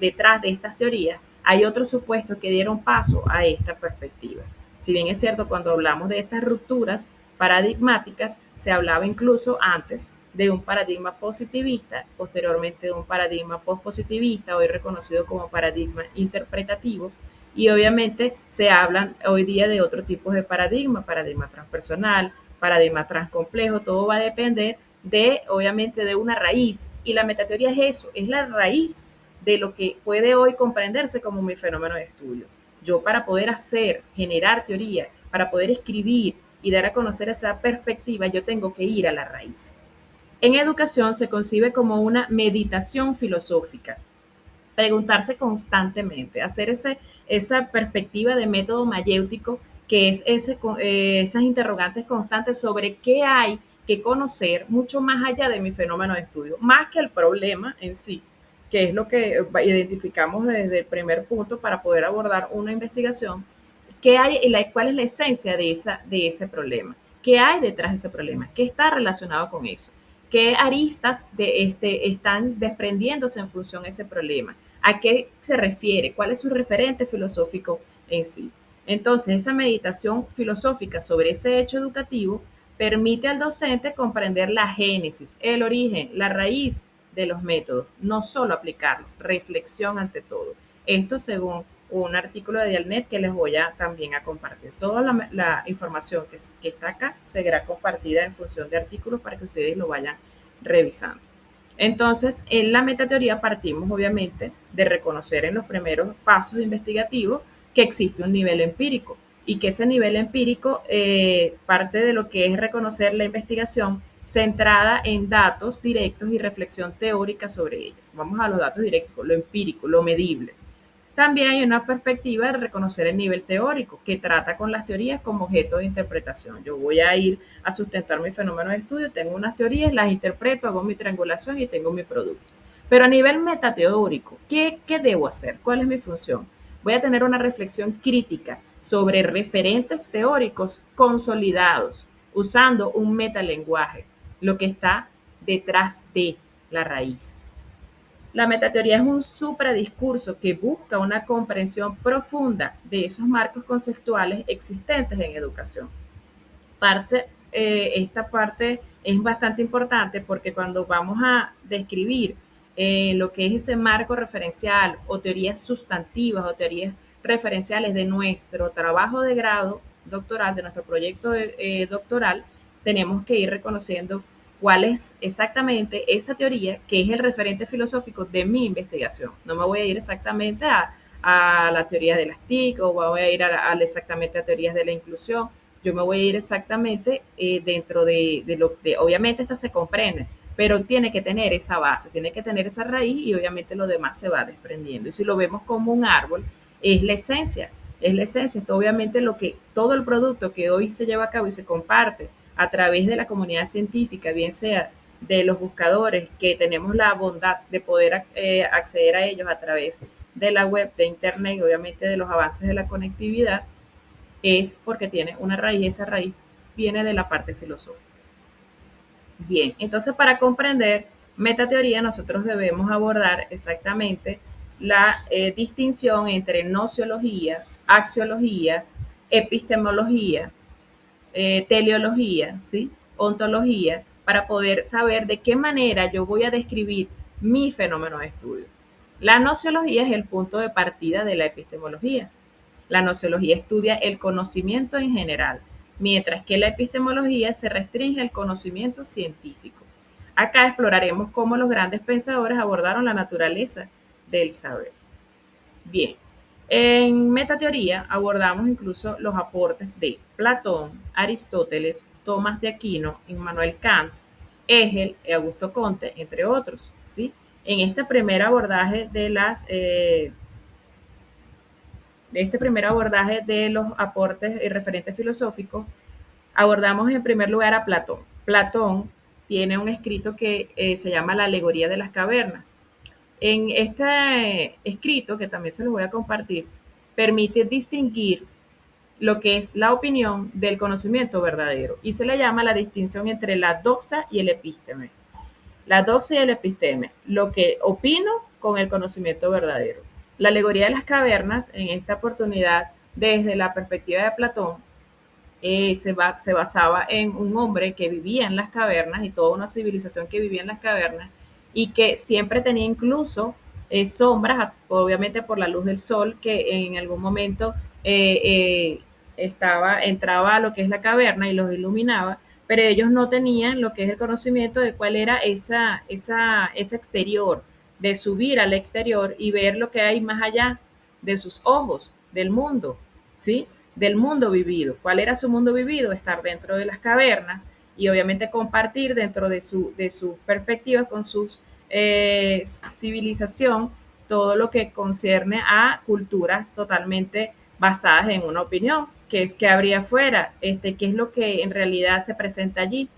detrás de estas teorías hay otros supuestos que dieron paso a esta perspectiva. Si bien es cierto, cuando hablamos de estas rupturas paradigmáticas, se hablaba incluso antes de un paradigma positivista, posteriormente de un paradigma postpositivista, hoy reconocido como paradigma interpretativo, y obviamente se hablan hoy día de otro tipo de paradigma transpersonal, paradigma transcomplejo, todo va a depender de, obviamente, de una raíz, y la metateoría es eso, es la raíz de lo que puede hoy comprenderse como mi fenómeno de estudio. Yo, para poder generar teoría, para poder escribir y dar a conocer esa perspectiva, yo tengo que ir a la raíz. En educación se concibe como una meditación filosófica, preguntarse constantemente, hacer esa perspectiva de método mayéutico, que es esas interrogantes constantes sobre qué hay que conocer mucho más allá de mi fenómeno de estudio, más que el problema en sí, que es lo que identificamos desde el primer punto para poder abordar una investigación. ¿Qué hay, cuál es la esencia de ese problema? ¿Qué hay detrás de ese problema? ¿Qué está relacionado con eso? ¿Qué aristas están desprendiéndose en función de ese problema? ¿A qué se refiere? ¿Cuál es su referente filosófico en sí? Entonces, esa meditación filosófica sobre ese hecho educativo permite al docente comprender la génesis, el origen, la raíz de los métodos, no solo aplicarlos, reflexión ante todo. Esto según un artículo de Dialnet que les voy también a compartir. Toda la información que está acá será compartida en función de artículos para que ustedes lo vayan revisando. Entonces, en la metateoría partimos obviamente de reconocer en los primeros pasos investigativos que existe un nivel empírico, y que ese nivel empírico parte de lo que es reconocer la investigación centrada en datos directos y reflexión teórica sobre ellos. Vamos a los datos directos, lo empírico, lo medible. También hay una perspectiva de reconocer el nivel teórico, que trata con las teorías como objeto de interpretación. Yo voy a ir a sustentar mi fenómeno de estudio, tengo unas teorías, las interpreto, hago mi triangulación y tengo mi producto. Pero a nivel metateórico, ¿qué debo hacer? ¿Cuál es mi función? Voy a tener una reflexión crítica sobre referentes teóricos consolidados, usando un metalenguaje, lo que está detrás de la raíz. La metateoría es un supradiscurso que busca una comprensión profunda de esos marcos conceptuales existentes en educación. Esta parte es bastante importante porque cuando vamos a describir lo que es ese marco referencial o teorías sustantivas o teorías referenciales de nuestro trabajo de grado doctoral, de nuestro proyecto doctoral, tenemos que ir reconociendo cuál es exactamente esa teoría que es el referente filosófico de mi investigación. No me voy a ir exactamente a la teoría de las TIC o voy a ir exactamente a teorías de la inclusión. Yo me voy a ir exactamente dentro de lo que obviamente esta se comprende, pero tiene que tener esa base, tiene que tener esa raíz y obviamente lo demás se va desprendiendo. Y si lo vemos como un árbol, es la esencia, esto obviamente todo el producto que hoy se lleva a cabo y se comparte a través de la comunidad científica, bien sea de los buscadores que tenemos la bondad de poder acceder a ellos a través de la web, de internet y obviamente de los avances de la conectividad, es porque tiene una raíz, esa raíz viene de la parte filosófica. Bien, entonces para comprender metateoría nosotros debemos abordar exactamente la distinción entre nociología, axiología, epistemología, teleología, ¿sí? Ontología, para poder saber de qué manera yo voy a describir mi fenómeno de estudio. La nociología es el punto de partida de la epistemología. La nociología estudia el conocimiento en general, mientras que la epistemología se restringe al conocimiento científico. Acá exploraremos cómo los grandes pensadores abordaron la naturaleza del saber. Bien, en metateoría abordamos incluso los aportes de Platón, Aristóteles, Tomás de Aquino, Immanuel Kant, Hegel y Augusto Comte, entre otros, ¿sí? En este primer abordaje de los aportes y referentes filosóficos, abordamos en primer lugar a Platón. Platón tiene un escrito que se llama La alegoría de las cavernas. En este escrito, que también se los voy a compartir, permite distinguir lo que es la opinión del conocimiento verdadero, y se le llama la distinción entre la doxa y el epísteme. La doxa y el episteme, lo que opino con el conocimiento verdadero. La alegoría de las cavernas, en esta oportunidad, desde la perspectiva de Platón, se basaba en un hombre que vivía en las cavernas y toda una civilización que vivía en las cavernas y que siempre tenía incluso sombras, obviamente por la luz del sol, que en algún momento entraba a lo que es la caverna y los iluminaba, pero ellos no tenían lo que es el conocimiento de cuál era ese exterior, de subir al exterior y ver lo que hay más allá de sus ojos, del mundo, ¿sí? Del mundo vivido. ¿Cuál era su mundo vivido? Estar dentro de las cavernas y obviamente compartir dentro de sus perspectivas con su civilización todo lo que concierne a culturas totalmente basadas en una opinión, que es que habría afuera, qué es lo que en realidad se presenta allí.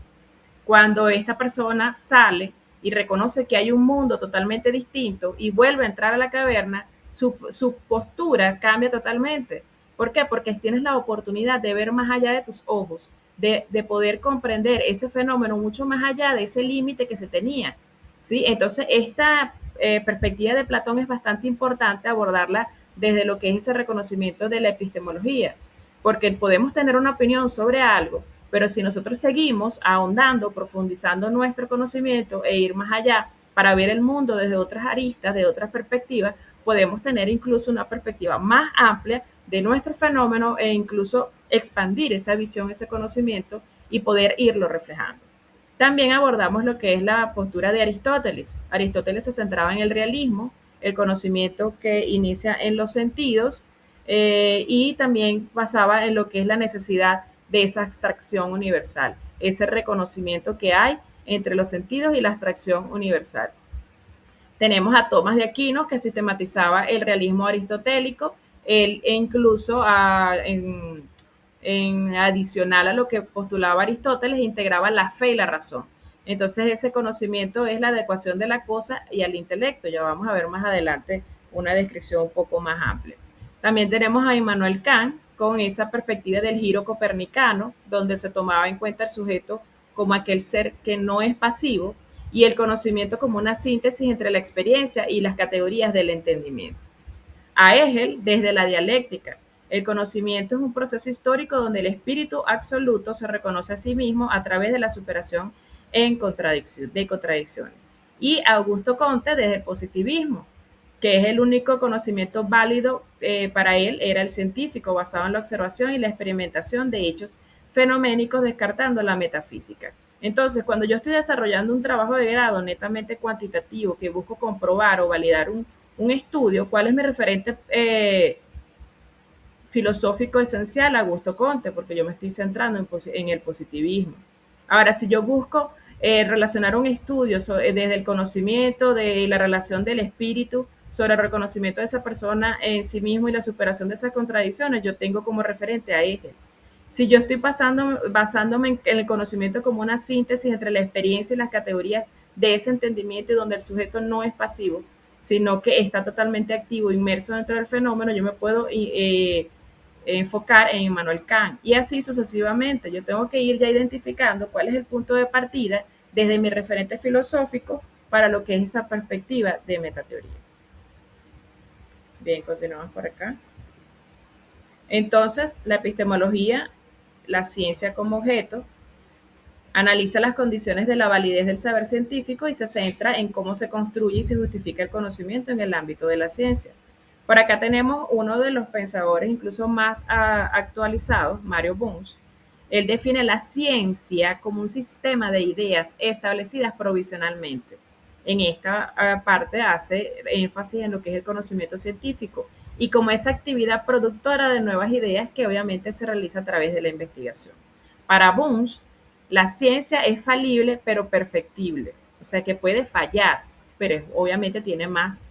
Cuando esta persona sale y reconoce que hay un mundo totalmente distinto y vuelve a entrar a la caverna, su postura cambia totalmente. ¿Por qué? Porque tienes la oportunidad de ver más allá de tus ojos, de poder comprender ese fenómeno mucho más allá de ese límite que se tenía, ¿sí? Entonces, esta perspectiva de Platón es bastante importante abordarla desde lo que es ese reconocimiento de la epistemología, porque podemos tener una opinión sobre algo, pero si nosotros seguimos ahondando, profundizando nuestro conocimiento e ir más allá para ver el mundo desde otras aristas, de otras perspectivas, podemos tener incluso una perspectiva más amplia de nuestro fenómeno e incluso expandir esa visión, ese conocimiento y poder irlo reflejando. También abordamos lo que es la postura de Aristóteles. Aristóteles se centraba en el realismo, el conocimiento que inicia en los sentidos y también basaba en lo que es la necesidad de esa abstracción universal, ese reconocimiento que hay entre los sentidos y la abstracción universal. Tenemos a Tomás de Aquino, que sistematizaba el realismo aristotélico, él incluso en adicional a lo que postulaba Aristóteles, integraba la fe y la razón. Entonces ese conocimiento es la adecuación de la cosa y al intelecto. Ya vamos a ver más adelante una descripción un poco más amplia. También tenemos a Immanuel Kant con esa perspectiva del giro copernicano, donde se tomaba en cuenta el sujeto como aquel ser que no es pasivo y el conocimiento como una síntesis entre la experiencia y las categorías del entendimiento. A Hegel, desde la dialéctica, el conocimiento es un proceso histórico donde el espíritu absoluto se reconoce a sí mismo a través de la superación de contradicciones. Y Augusto Comte, desde el positivismo, que es el único conocimiento válido para él, era el científico, basado en la observación y la experimentación de hechos fenoménicos, descartando la metafísica. Entonces, cuando yo estoy desarrollando un trabajo de grado netamente cuantitativo, que busco comprobar o validar un estudio, ¿cuál es mi referente filosófico esencial? Augusto Comte, porque yo me estoy centrando en el positivismo. Ahora, si yo busco relacionar un estudio desde el conocimiento de la relación del espíritu sobre el reconocimiento de esa persona en sí mismo y la superación de esas contradicciones, yo tengo como referente a Hegel. Si yo estoy basándome en el conocimiento como una síntesis entre la experiencia y las categorías de ese entendimiento y donde el sujeto no es pasivo, sino que está totalmente activo, inmerso dentro del fenómeno, yo me puedo enfocar en Immanuel Kant y así sucesivamente. Yo tengo que ir ya identificando cuál es el punto de partida desde mi referente filosófico para lo que es esa perspectiva de metateoría. Bien, continuamos por acá. Entonces, la epistemología, la ciencia como objeto, analiza las condiciones de la validez del saber científico y se centra en cómo se construye y se justifica el conocimiento en el ámbito de la ciencia. Por acá tenemos uno de los pensadores incluso más actualizados, Mario Bunge. Él define la ciencia como un sistema de ideas establecidas provisionalmente. En esta parte hace énfasis en lo que es el conocimiento científico y como esa actividad productora de nuevas ideas que obviamente se realiza a través de la investigación. Para Bunge, la ciencia es falible pero perfectible, o sea que puede fallar, pero obviamente tiene más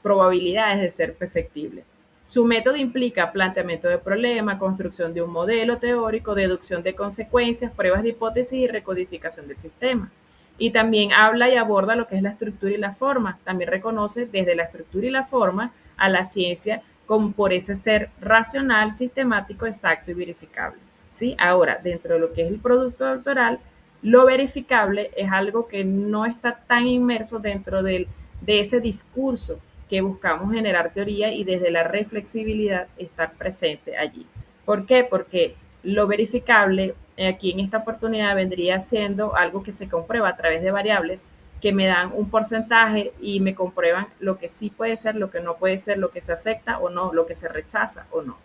probabilidades de ser perfectible. Su método implica planteamiento de problema, construcción de un modelo teórico, deducción de consecuencias, pruebas de hipótesis y recodificación del sistema. Y también habla y aborda lo que es la estructura y la forma. También reconoce desde la estructura y la forma a la ciencia como por ese ser racional, sistemático, exacto y verificable, ¿sí? Ahora, dentro de lo que es el producto doctoral, lo verificable es algo que no está tan inmerso dentro de ese discurso que buscamos generar teoría y desde la reflexibilidad estar presente allí. ¿Por qué? Porque lo verificable aquí en esta oportunidad vendría siendo algo que se comprueba a través de variables que me dan un porcentaje y me comprueban lo que sí puede ser, lo que no puede ser, lo que se acepta o no, lo que se rechaza o no.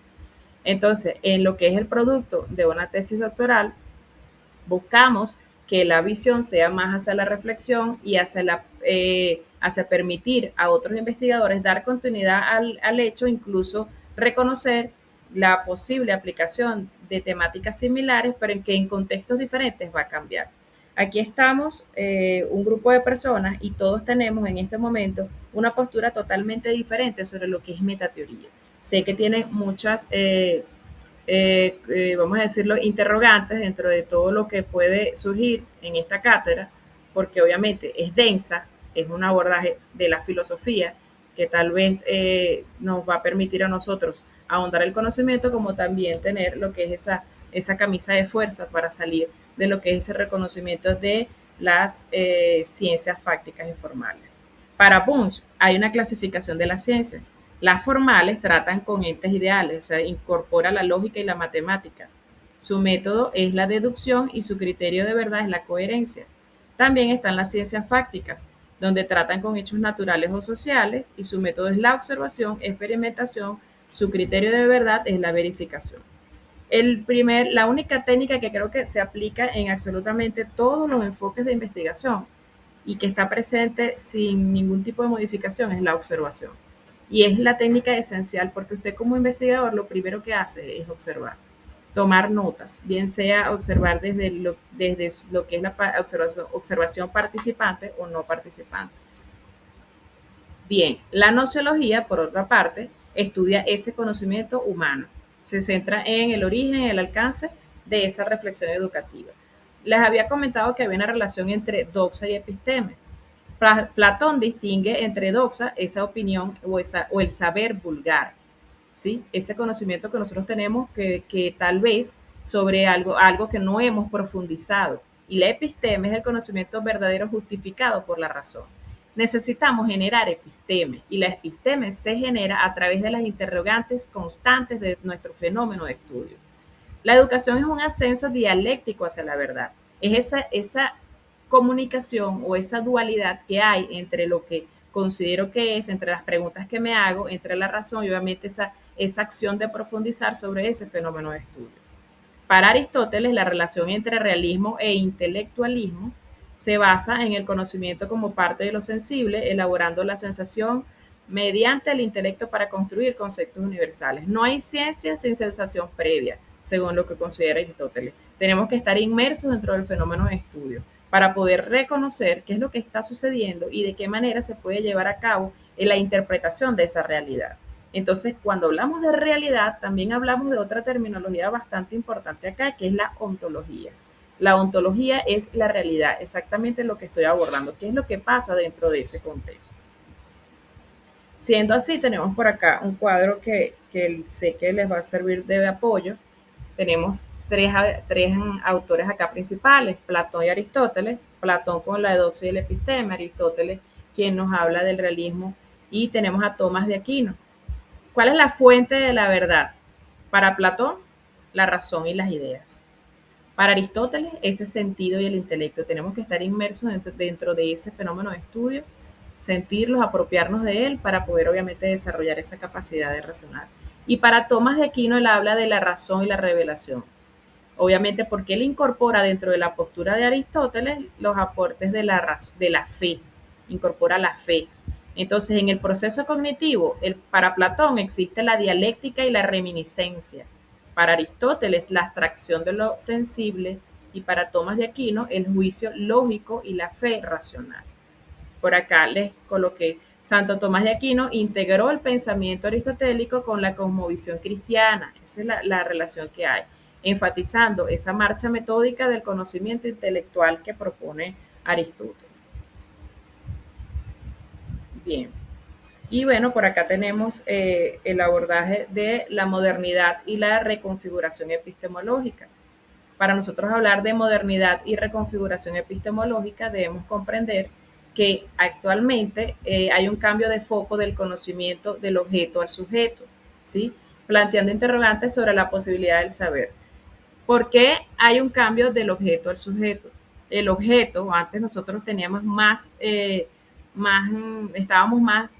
Entonces, en lo que es el producto de una tesis doctoral, buscamos que la visión sea más hacia la reflexión y hacia permitir a otros investigadores dar continuidad al hecho, incluso reconocer la posible aplicación de temáticas similares, pero en que en contextos diferentes va a cambiar. Aquí estamos un grupo de personas y todos tenemos en este momento una postura totalmente diferente sobre lo que es metateoría. Sé que tienen muchas vamos a decirlo, interrogantes dentro de todo lo que puede surgir en esta cátedra, porque obviamente es densa, es un abordaje de la filosofía que tal vez nos va a permitir a nosotros ahondar el conocimiento, como también tener lo que es esa camisa de fuerza para salir de lo que es ese reconocimiento de las ciencias fácticas y formales. Para Bunge hay una clasificación de las ciencias. Las formales tratan con entes ideales, o sea, incorpora la lógica y la matemática. Su método es la deducción y su criterio de verdad es la coherencia. También están las ciencias fácticas, donde tratan con hechos naturales o sociales y su método es la observación, experimentación, su criterio de verdad es la verificación. La única técnica que creo que se aplica en absolutamente todos los enfoques de investigación y que está presente sin ningún tipo de modificación es la observación. Y es la técnica esencial porque usted como investigador lo primero que hace es observar, tomar notas, bien sea observar desde lo que es la observación participante o no participante. Bien, la nociología, por otra parte, estudia ese conocimiento humano. Se centra en el origen y el alcance de esa reflexión educativa. Les había comentado que había una relación entre doxa y episteme. Platón distingue entre doxa, esa opinión o el saber vulgar, ¿sí? Ese conocimiento que nosotros tenemos que tal vez sobre algo que no hemos profundizado. Y la episteme es el conocimiento verdadero justificado por la razón. Necesitamos generar episteme y la episteme se genera a través de las interrogantes constantes de nuestro fenómeno de estudio. La educación es un ascenso dialéctico hacia la verdad. Es esa comunicación o esa dualidad que hay entre lo que considero que es, entre las preguntas que me hago, entre la razón y obviamente esa acción de profundizar sobre ese fenómeno de estudio. Para Aristóteles, la relación entre realismo e intelectualismo se basa en el conocimiento como parte de lo sensible, elaborando la sensación mediante el intelecto para construir conceptos universales. No hay ciencia sin sensación previa, según lo que considera Aristóteles. Tenemos que estar inmersos dentro del fenómeno de estudio para poder reconocer qué es lo que está sucediendo y de qué manera se puede llevar a cabo en la interpretación de esa realidad. Entonces, cuando hablamos de realidad, también hablamos de otra terminología bastante importante acá, que es la ontología. La ontología es la realidad, exactamente lo que estoy abordando, qué es lo que pasa dentro de ese contexto. Siendo así, tenemos por acá un cuadro que sé que les va a servir de apoyo. Tenemos tres autores acá principales, Platón y Aristóteles. Platón con la doxa y el episteme, Aristóteles quien nos habla del realismo, y tenemos a Tomás de Aquino. ¿Cuál es la fuente de la verdad? Para Platón, la razón y las ideas. Para Aristóteles, ese sentido y el intelecto. Tenemos que estar inmersos dentro de ese fenómeno de estudio, sentirlos, apropiarnos de él para poder obviamente desarrollar esa capacidad de razonar. Y para Tomás de Aquino, él habla de la razón y la revelación. Obviamente porque él incorpora dentro de la postura de Aristóteles los aportes de la fe, incorpora la fe. Entonces, en el proceso cognitivo, para Platón existe la dialéctica y la reminiscencia. Para Aristóteles, la abstracción de lo sensible, y para Tomás de Aquino, el juicio lógico y la fe racional. Por acá les coloqué, Santo Tomás de Aquino integró el pensamiento aristotélico con la cosmovisión cristiana. Esa es la relación que hay, enfatizando esa marcha metódica del conocimiento intelectual que propone Aristóteles. Bien, Y bueno, por acá tenemos el abordaje de la modernidad y la reconfiguración epistemológica. Para nosotros hablar de modernidad y reconfiguración epistemológica, debemos comprender que actualmente hay un cambio de foco del conocimiento del objeto al sujeto, ¿sí? Planteando interrogantes sobre la posibilidad del saber. ¿Por qué hay un cambio del objeto al sujeto? El objeto, antes nosotros teníamos estábamos más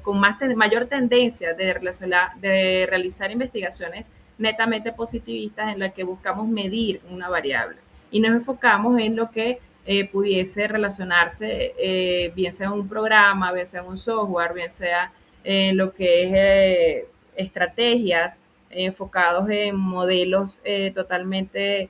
con mayor tendencia de realizar investigaciones netamente positivistas en las que buscamos medir una variable y nos enfocamos en lo que pudiese relacionarse, bien sea en un programa, bien sea en un software, bien sea en lo que es estrategias enfocados en modelos totalmente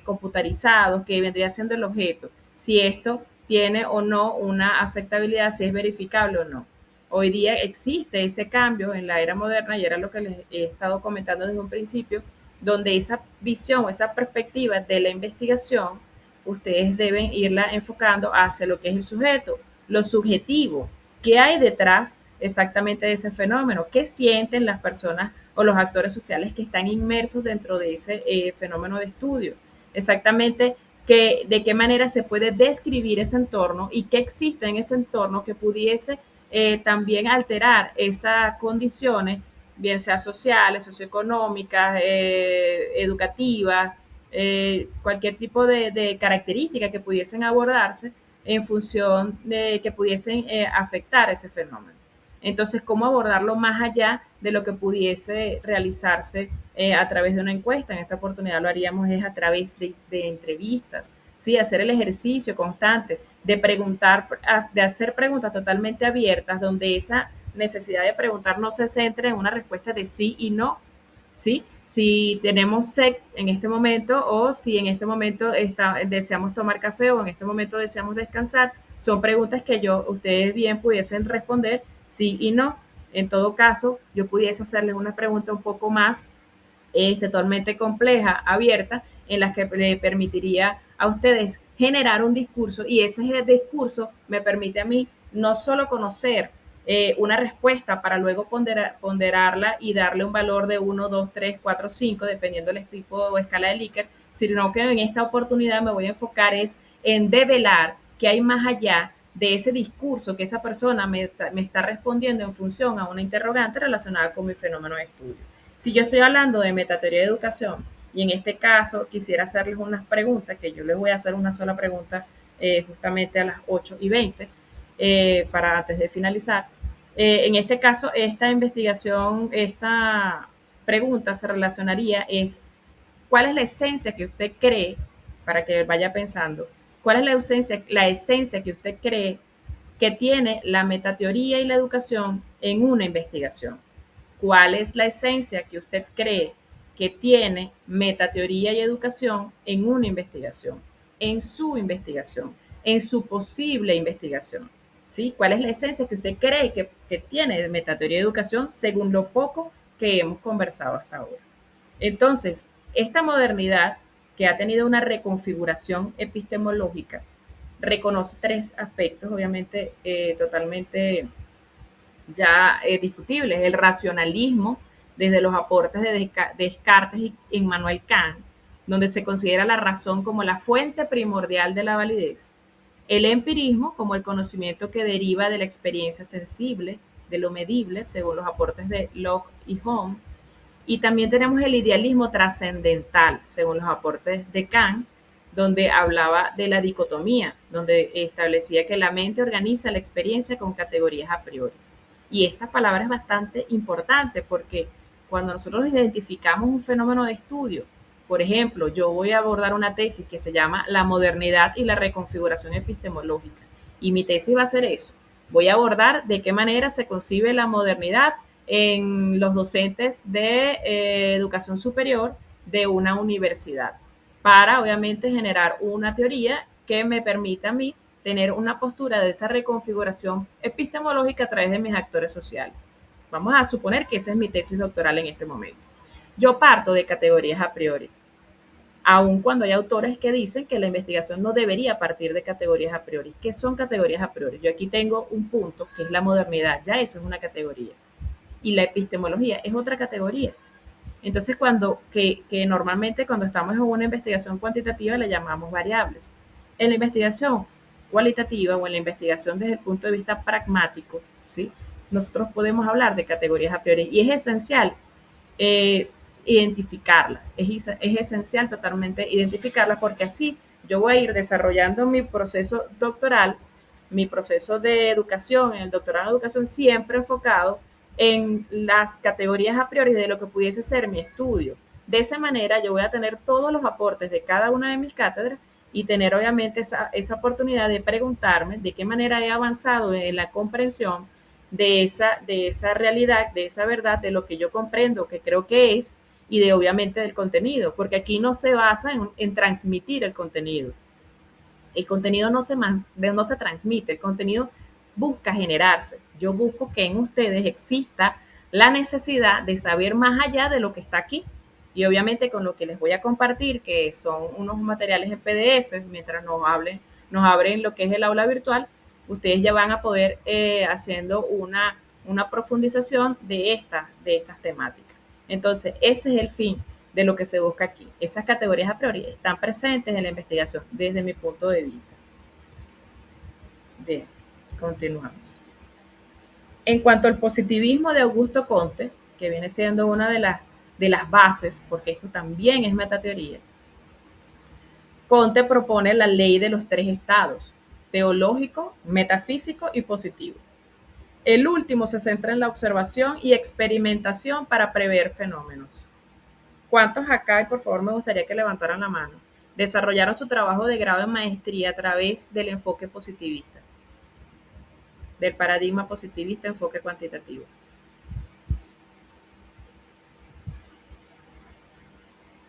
computarizados, que vendría siendo el objeto. Si esto tiene o no una aceptabilidad, si es verificable o no. Hoy día existe ese cambio en la era moderna y era lo que les he estado comentando desde un principio, donde esa visión o esa perspectiva de la investigación, ustedes deben irla enfocando hacia lo que es el sujeto, lo subjetivo, qué hay detrás exactamente de ese fenómeno, qué sienten las personas o los actores sociales que están inmersos dentro de ese fenómeno de estudio. Exactamente de qué manera se puede describir ese entorno y qué existe en ese entorno que pudiese también alterar esas condiciones, bien sea sociales, socioeconómicas, educativas, cualquier tipo de características que pudiesen abordarse en función de que pudiesen afectar ese fenómeno. Entonces, ¿cómo abordarlo más allá de lo que pudiese realizarse a través de una encuesta? En esta oportunidad lo haríamos es a través de entrevistas, ¿sí? Hacer el ejercicio constante de preguntar, de hacer preguntas totalmente abiertas, donde esa necesidad de preguntar no se centre en una respuesta de sí y no, ¿sí? Si tenemos sed en este momento o si en este momento deseamos tomar café o en este momento deseamos descansar, son preguntas que ustedes bien pudiesen responder sí y no. En todo caso, yo pudiese hacerles una pregunta un poco más totalmente compleja, abierta, en la que le permitiría a ustedes generar un discurso y ese discurso me permite a mí no solo conocer una respuesta para luego ponderarla y darle un valor de 1, 2, 3, 4, 5, dependiendo del tipo o escala de Likert, sino que en esta oportunidad me voy a enfocar en develar qué hay más allá de ese discurso que esa persona me está respondiendo en función a una interrogante relacionada con mi fenómeno de estudio. Si yo estoy hablando de metateoría de educación y en este caso quisiera hacerles unas preguntas, que yo les voy a hacer una sola pregunta justamente a las 8:20 para antes de finalizar. En este caso, esta investigación, esta pregunta se relacionaría ¿cuál es la esencia que usted cree, para que vaya pensando, cuál es la esencia que usted cree que tiene la metateoría y la educación en una investigación? ¿Cuál es la esencia que usted cree que tiene metateoría y educación en una investigación, en su posible investigación? ¿Sí? ¿Cuál es la esencia que usted cree que tiene metateoría y educación según lo poco que hemos conversado hasta ahora? Entonces, esta modernidad que ha tenido una reconfiguración epistemológica reconoce tres aspectos, obviamente, totalmente ya discutibles: el racionalismo, desde los aportes de Descartes y Immanuel Kant, donde se considera la razón como la fuente primordial de la validez; el empirismo, como el conocimiento que deriva de la experiencia sensible, de lo medible, según los aportes de Locke y Hume; y también tenemos el idealismo trascendental, según los aportes de Kant, donde hablaba de la dicotomía, donde establecía que la mente organiza la experiencia con categorías a priori. Y esta palabra es bastante importante porque cuando nosotros identificamos un fenómeno de estudio, por ejemplo, yo voy a abordar una tesis que se llama La modernidad y la reconfiguración epistemológica. Y mi tesis va a ser eso. Voy a abordar de qué manera se concibe la modernidad en los docentes de educación superior de una universidad, para obviamente generar una teoría que me permita a mí tener una postura de esa reconfiguración epistemológica a través de mis actores sociales. Vamos a suponer que esa es mi tesis doctoral en este momento. Yo parto de categorías a priori. aun cuando hay autores que dicen que la investigación no debería partir de categorías a priori. ¿Qué son categorías a priori? Yo aquí tengo un punto que es la modernidad, ya eso es una categoría. Y la epistemología es otra categoría. Entonces, que normalmente cuando estamos en una investigación cuantitativa le llamamos variables. En la investigación cualitativa o en la investigación desde el punto de vista pragmático, ¿sí? Nosotros podemos hablar de categorías a priori y es esencial identificarlas. Es esencial totalmente identificarlas porque así yo voy a ir desarrollando mi proceso doctoral, mi proceso de educación, en el doctorado de educación siempre enfocado en las categorías a priori de lo que pudiese ser mi estudio. De esa manera yo voy a tener todos los aportes de cada una de mis cátedras y tener obviamente esa oportunidad de preguntarme de qué manera he avanzado en la comprensión de esa realidad, de esa verdad, de lo que yo comprendo, que creo que es, y de obviamente del contenido, porque aquí no se basa en transmitir el contenido. El contenido no se transmite, el contenido busca generarse. Yo busco que en ustedes exista la necesidad de saber más allá de lo que está aquí. Y obviamente con lo que les voy a compartir, que son unos materiales en PDF, mientras nos abren lo que es el aula virtual, ustedes ya van a poder haciendo una profundización de estas temáticas. Entonces, ese es el fin de lo que se busca aquí. Esas categorías a priori están presentes en la investigación desde mi punto de vista. Bien, continuamos. En cuanto al positivismo de Augusto Comte, que viene siendo una de las bases, porque esto también es metateoría, Comte propone la ley de los 3 estados: teológico, metafísico y positivo. El último se centra en la observación y experimentación para prever fenómenos. ¿Cuántos acá, y por favor me gustaría que levantaran la mano, desarrollaron su trabajo de grado de maestría a través del enfoque positivista, del paradigma positivista, enfoque cuantitativo?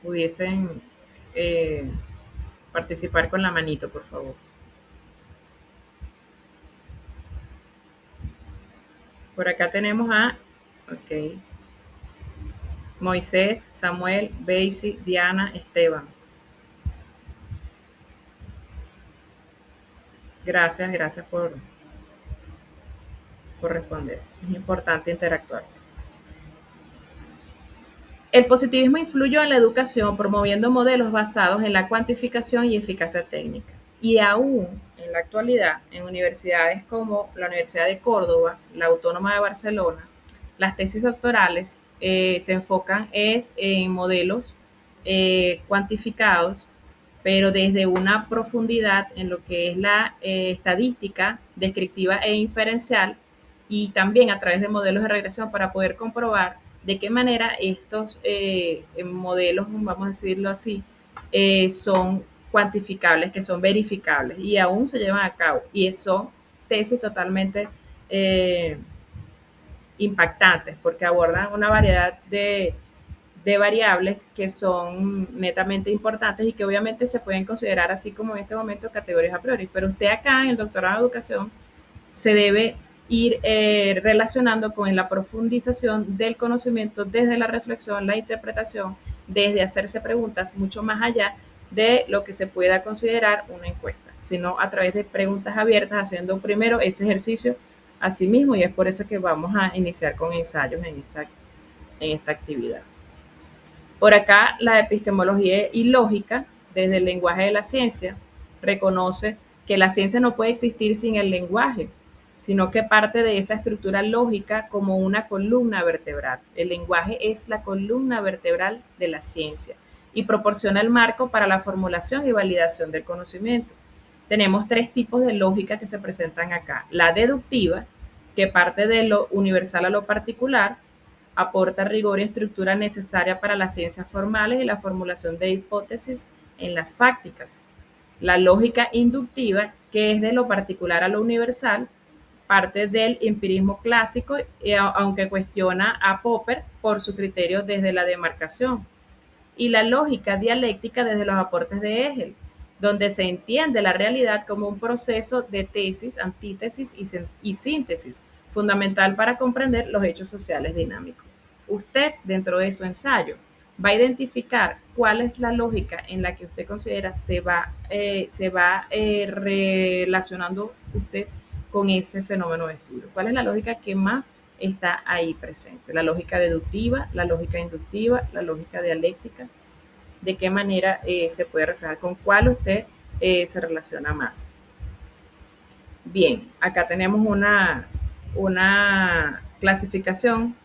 Pudiesen participar con la manito, por favor. Por acá tenemos a Moisés, Samuel, Beisy, Diana, Esteban. Gracias por responder. Es importante interactuar. El positivismo influyó en la educación promoviendo modelos basados en la cuantificación y eficacia técnica. Y aún en la actualidad, en universidades como la Universidad de Córdoba, la Autónoma de Barcelona, las tesis doctorales se enfocan en modelos cuantificados, pero desde una profundidad en lo que es la estadística descriptiva e inferencial, y también a través de modelos de regresión para poder comprobar de qué manera estos modelos, vamos a decirlo así, son cuantificables, que son verificables y aún se llevan a cabo. Y son tesis totalmente impactantes porque abordan una variedad de variables que son netamente importantes y que obviamente se pueden considerar así como en este momento categorías a priori. Pero usted acá en el doctorado de educación se debe ir relacionando con la profundización del conocimiento desde la reflexión, la interpretación, desde hacerse preguntas mucho más allá de lo que se pueda considerar una encuesta, sino a través de preguntas abiertas, haciendo primero ese ejercicio a sí mismo, y es por eso que vamos a iniciar con ensayos en esta actividad. Por acá, la epistemología y lógica, desde el lenguaje de la ciencia, reconoce que la ciencia no puede existir sin el lenguaje, sino que parte de esa estructura lógica como una columna vertebral. El lenguaje es la columna vertebral de la ciencia y proporciona el marco para la formulación y validación del conocimiento. Tenemos 3 tipos de lógica que se presentan acá. La deductiva, que parte de lo universal a lo particular, aporta rigor y estructura necesaria para las ciencias formales y la formulación de hipótesis en las fácticas. La lógica inductiva, que es de lo particular a lo universal, parte del empirismo clásico, aunque cuestiona a Popper por su criterio desde la demarcación. Y la lógica dialéctica desde los aportes de Hegel, donde se entiende la realidad como un proceso de tesis, antítesis y síntesis, fundamental para comprender los hechos sociales dinámicos. Usted, dentro de su ensayo, va a identificar cuál es la lógica en la que usted considera se va relacionando usted con ese fenómeno de estudio. ¿Cuál es la lógica que más está ahí presente? La lógica deductiva, la lógica inductiva, la lógica dialéctica. ¿De qué manera se puede reflejar? ¿Con cuál usted se relaciona más? Bien, acá tenemos una clasificación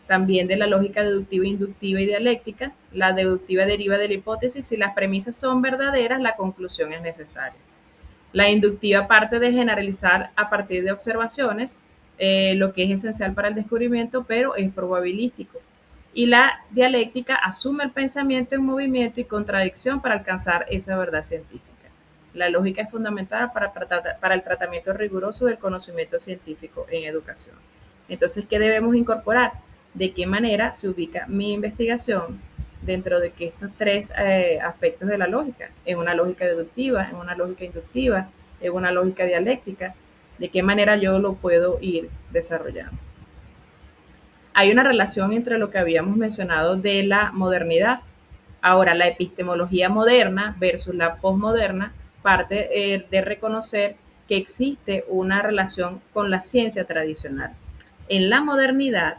también de la lógica deductiva, inductiva y dialéctica. La deductiva deriva de la hipótesis. Si las premisas son verdaderas, la conclusión es necesaria. La inductiva parte de generalizar a partir de observaciones, lo que es esencial para el descubrimiento, pero es probabilístico. Y la dialéctica asume el pensamiento en movimiento y contradicción para alcanzar esa verdad científica. La lógica es fundamental para el tratamiento riguroso del conocimiento científico en educación. Entonces, ¿qué debemos incorporar? ¿De qué manera se ubica mi investigación dentro de que estos tres aspectos de la lógica? En una lógica deductiva, en una lógica inductiva, en una lógica dialéctica. ¿De qué manera yo lo puedo ir desarrollando? Hay una relación entre lo que habíamos mencionado de la modernidad. Ahora, la epistemología moderna versus la posmoderna parte de reconocer que existe una relación con la ciencia tradicional. En la modernidad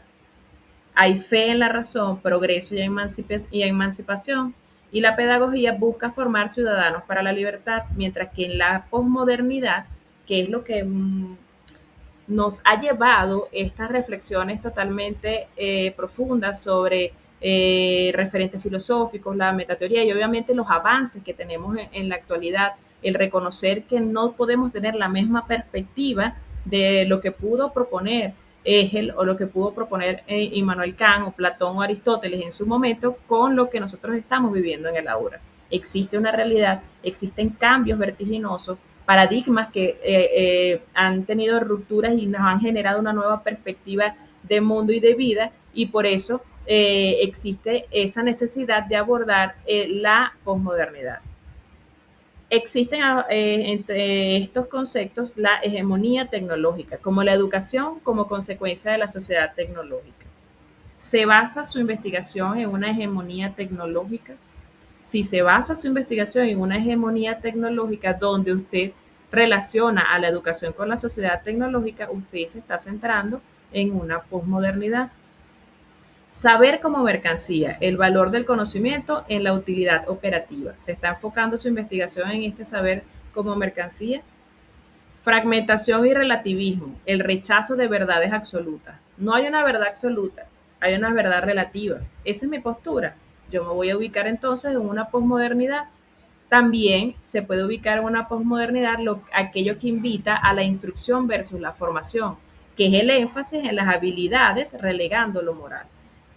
hay fe en la razón, progreso y emancipación, y la pedagogía busca formar ciudadanos para la libertad, mientras que en la posmodernidad, que es lo que nos ha llevado estas reflexiones totalmente profundas sobre referentes filosóficos, la metateoría y obviamente los avances que tenemos en la actualidad, el reconocer que no podemos tener la misma perspectiva de lo que pudo proponer Hegel o lo que pudo proponer Immanuel Kant o Platón o Aristóteles en su momento con lo que nosotros estamos viviendo en el ahora. Existe una realidad, existen cambios vertiginosos, paradigmas que han tenido rupturas y nos han generado una nueva perspectiva de mundo y de vida, y por eso existe esa necesidad de abordar la posmodernidad. Existen entre estos conceptos la hegemonía tecnológica, como la educación como consecuencia de la sociedad tecnológica. ¿Se basa su investigación en una hegemonía tecnológica? Si se basa su investigación en una hegemonía tecnológica donde usted relaciona a la educación con la sociedad tecnológica, usted se está centrando en una posmodernidad. Saber como mercancía, el valor del conocimiento en la utilidad operativa. ¿Se está enfocando su investigación en este saber como mercancía? Fragmentación y relativismo, el rechazo de verdades absolutas. No hay una verdad absoluta, hay una verdad relativa. Esa es mi postura. Yo me voy a ubicar entonces en una posmodernidad. También se puede ubicar en una posmodernidad aquello que invita a la instrucción versus la formación, que es el énfasis en las habilidades relegando lo moral.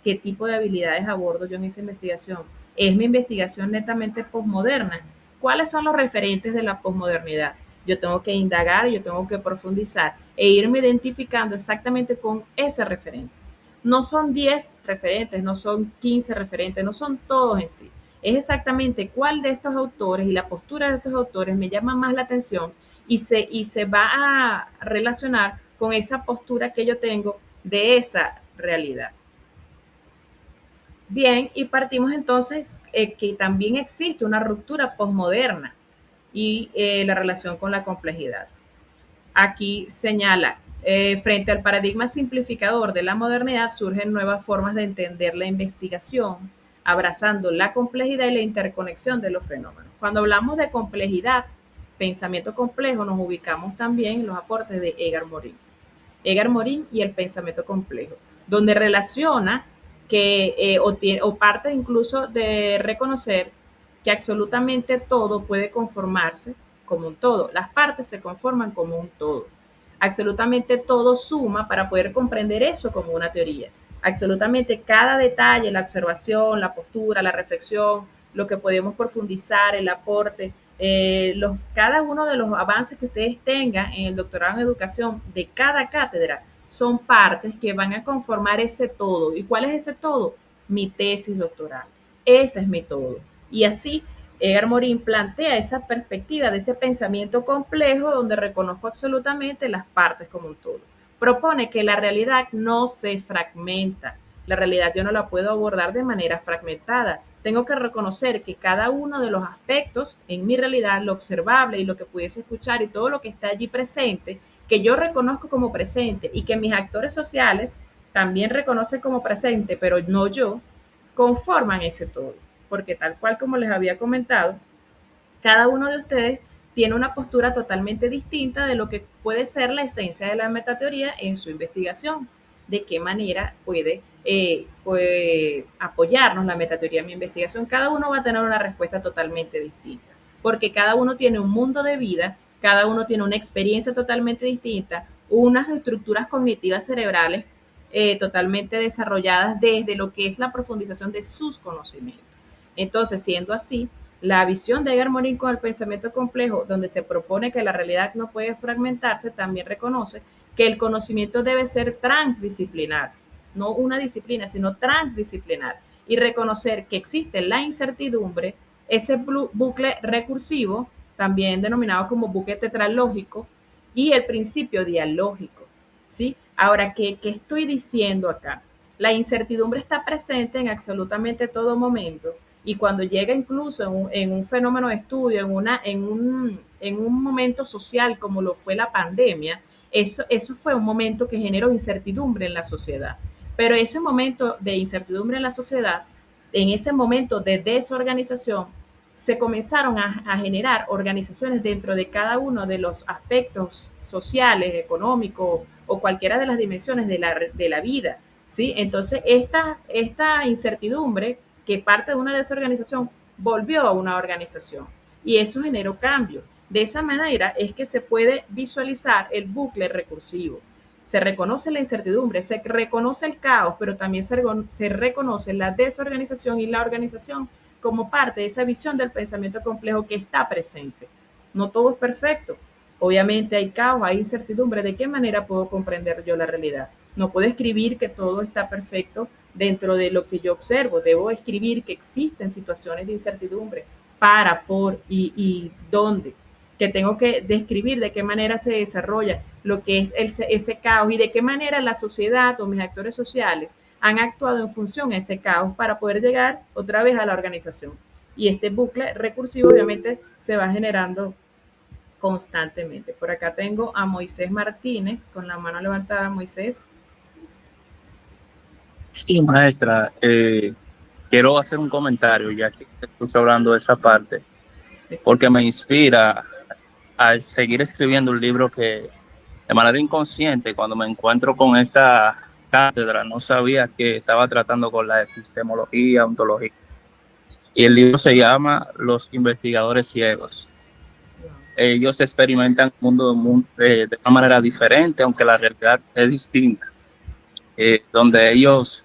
¿Qué tipo de habilidades abordo yo en esa investigación? ¿Es mi investigación netamente posmoderna? ¿Cuáles son los referentes de la posmodernidad? Yo tengo que indagar, yo tengo que profundizar e irme identificando exactamente con ese referente. No son 10 referentes, no son 15 referentes, no son todos en sí. Es exactamente cuál de estos autores y la postura de estos autores me llama más la atención y se va a relacionar con esa postura que yo tengo de esa realidad. Bien, y partimos entonces que también existe una ruptura posmoderna y la relación con la complejidad. Aquí señala, frente al paradigma simplificador de la modernidad surgen nuevas formas de entender la investigación, abrazando la complejidad y la interconexión de los fenómenos. Cuando hablamos de complejidad, pensamiento complejo, nos ubicamos también en los aportes de Edgar Morin. Edgar Morin y el pensamiento complejo, donde relaciona que o parte incluso de reconocer que absolutamente todo puede conformarse como un todo. Las partes se conforman como un todo. Absolutamente todo suma para poder comprender eso como una teoría. Absolutamente cada detalle, la observación, la postura, la reflexión, lo que podemos profundizar, el aporte, cada uno de los avances que ustedes tengan en el doctorado en educación de cada cátedra son partes que van a conformar ese todo. ¿Y cuál es ese todo? Mi tesis doctoral. Ese es mi todo. Y así Edgar Morin plantea esa perspectiva de ese pensamiento complejo donde reconozco absolutamente las partes como un todo. Propone que la realidad no se fragmenta, La realidad yo no la puedo abordar de manera fragmentada. Tengo que reconocer que cada uno de los aspectos en mi realidad, lo observable y lo que pudiese escuchar y todo lo que está allí presente, que yo reconozco como presente y que mis actores sociales también reconocen como presente, pero no yo, conforman ese todo. Porque tal cual como les había comentado, cada uno de ustedes tiene una postura totalmente distinta de lo que puede ser la esencia de la metateoría en su investigación. De qué manera puede apoyarnos la metateoría en mi investigación. Cada uno va a tener una respuesta totalmente distinta, porque cada uno tiene un mundo de vida, cada uno tiene una experiencia totalmente distinta, unas estructuras cognitivas cerebrales totalmente desarrolladas desde lo que es la profundización de sus conocimientos. Entonces, siendo así, la visión de Edgar Morin con el pensamiento complejo, donde se propone que la realidad no puede fragmentarse, también reconoce que el conocimiento debe ser transdisciplinar, no una disciplina, sino transdisciplinar, y reconocer que existe la incertidumbre, ese bucle recursivo, también denominado como bucle tetralógico, y el principio dialógico, ¿sí? Ahora, ¿qué estoy diciendo acá? La incertidumbre está presente en absolutamente todo momento, y cuando llega incluso en un fenómeno de estudio, en un momento social como lo fue la pandemia, eso fue un momento que generó incertidumbre en la sociedad. Pero ese momento de incertidumbre en la sociedad, en ese momento de desorganización, se comenzaron a generar organizaciones dentro de cada uno de los aspectos sociales, económicos o cualquiera de las dimensiones de la vida, ¿sí? Entonces, esta incertidumbre que parte de una desorganización volvió a una organización y eso generó cambio. De esa manera es que se puede visualizar el bucle recursivo. Se reconoce la incertidumbre, se reconoce el caos, pero también se reconoce la desorganización y la organización como parte de esa visión del pensamiento complejo que está presente. No todo es perfecto. Obviamente hay caos, hay incertidumbre. ¿De qué manera puedo comprender yo la realidad? No puedo escribir que todo está perfecto dentro de lo que yo observo. Debo escribir que existen situaciones de incertidumbre para, por y dónde, que tengo que describir de qué manera se desarrolla lo que es ese caos y de qué manera la sociedad o mis actores sociales han actuado en función a ese caos para poder llegar otra vez a la organización. Y este bucle recursivo obviamente se va generando constantemente. Por acá tengo a Moisés Martínez con la mano levantada. Moisés. Sí, maestra, quiero hacer un comentario ya que estoy hablando de esa parte, porque me inspira a seguir escribiendo un libro que de manera inconsciente, cuando me encuentro con esta cátedra, no sabía que estaba tratando con la epistemología, ontología. Y el libro se llama Los investigadores ciegos. Ellos experimentan el mundo de una manera diferente, aunque la realidad es distinta, donde ellos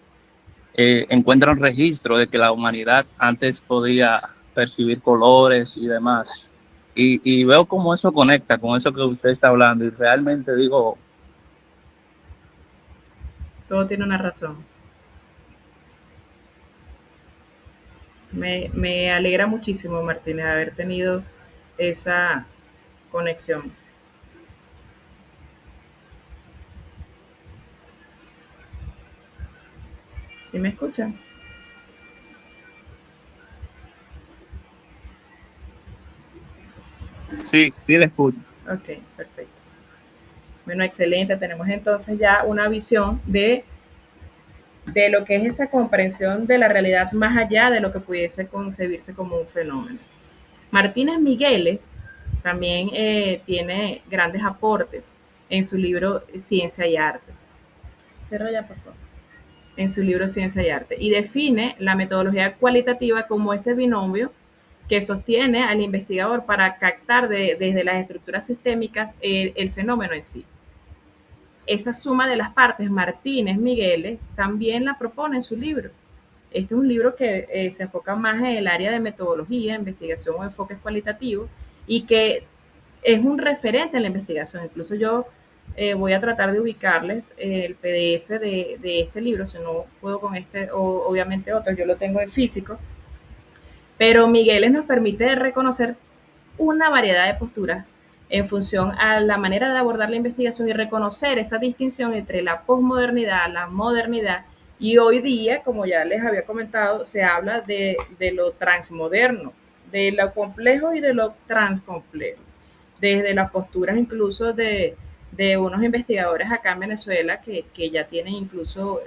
encuentran registro de que la humanidad antes podía percibir colores y demás. Y veo cómo eso conecta con eso que usted está hablando y realmente digo... Todo tiene una razón. Me alegra muchísimo, Martínez, haber tenido esa conexión. ¿Sí me escuchan? Sí, sí le escucho. Ok, perfecto. Bueno, excelente. Tenemos entonces ya una visión de lo que es esa comprensión de la realidad más allá de lo que pudiese concebirse como un fenómeno. Martínez Migueles también tiene grandes aportes en su libro Ciencia y Arte. Cierra ya, por favor. En su libro Ciencia y Arte. Y define la metodología cualitativa como ese binomio que sostiene al investigador para captar desde las estructuras sistémicas el fenómeno en sí. Esa suma de las partes, Martínez Migueles también la propone en su libro. Este es un libro que se enfoca más en el área de metodología, investigación o enfoques cualitativos y que es un referente en la investigación. Incluso yo voy a tratar de ubicarles el PDF de este libro, si no puedo con este o obviamente otro, yo lo tengo en físico, pero Migueles nos permite reconocer una variedad de posturas en función a la manera de abordar la investigación y reconocer esa distinción entre la posmodernidad, la modernidad Y hoy día, como ya les había comentado, se habla de lo transmoderno, de lo complejo y de lo transcomplejo, desde las posturas incluso de unos investigadores acá en Venezuela que ya tienen incluso,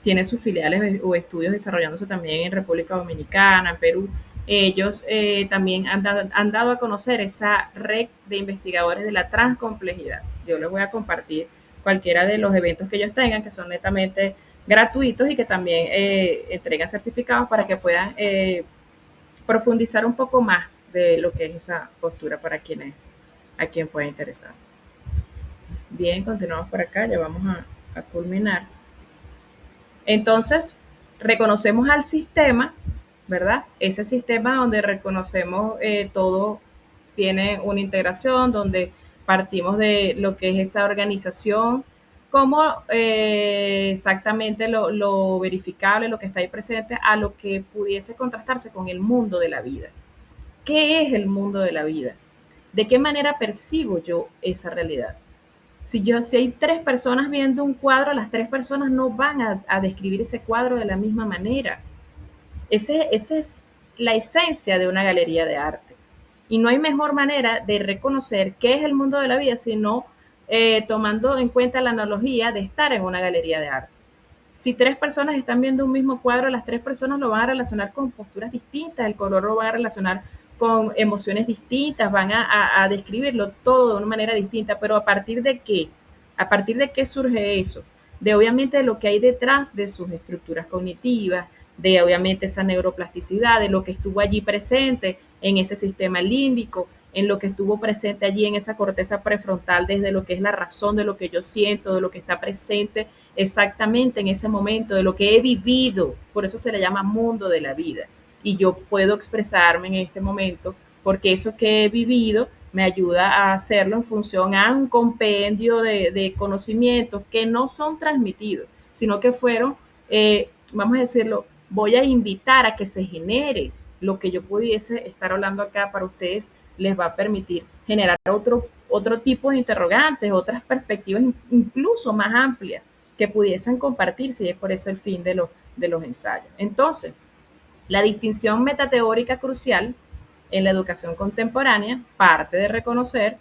tienen sus filiales o estudios desarrollándose también en República Dominicana, en Perú. Ellos también han dado a conocer esa red de investigadores de la transcomplejidad. Yo les voy a compartir cualquiera de los eventos que ellos tengan, que son netamente gratuitos y que también entregan certificados para que puedan profundizar un poco más de lo que es esa postura para a quien pueda interesar. Bien, continuamos por acá, ya vamos a culminar. Entonces, reconocemos al sistema, ¿verdad? Ese sistema donde reconocemos todo tiene una integración, donde partimos de lo que es esa organización, cómo exactamente lo verificable, lo que está ahí presente, a lo que pudiese contrastarse con el mundo de la vida. ¿Qué es el mundo de la vida? ¿De qué manera percibo yo esa realidad? Si hay 3 personas viendo un cuadro, las 3 personas no van a describir ese cuadro de la misma manera. Esa es la esencia de una galería de arte. Y no hay mejor manera de reconocer qué es el mundo de la vida, sino tomando en cuenta la analogía de estar en una galería de arte. Si 3 personas están viendo un mismo cuadro, las 3 personas lo van a relacionar con posturas distintas, el color lo van a relacionar con emociones distintas, van a describirlo todo de una manera distinta, pero ¿a partir de qué? ¿A partir de qué surge eso? De obviamente lo que hay detrás de sus estructuras cognitivas, de obviamente esa neuroplasticidad, de lo que estuvo allí presente en ese sistema límbico, en lo que estuvo presente allí en esa corteza prefrontal, desde lo que es la razón de lo que yo siento, de lo que está presente exactamente en ese momento, de lo que he vivido. Por eso se le llama mundo de la vida. Y yo puedo expresarme en este momento porque eso que he vivido me ayuda a hacerlo en función a un compendio de conocimientos que no son transmitidos, sino que fueron, vamos a decirlo, voy a invitar a que se genere lo que yo pudiese estar hablando acá para ustedes, les va a permitir generar otro tipo de interrogantes, otras perspectivas incluso más amplias que pudiesen compartirse, y es por eso el fin de los ensayos. Entonces, la distinción metateórica crucial en la educación contemporánea parte de reconocer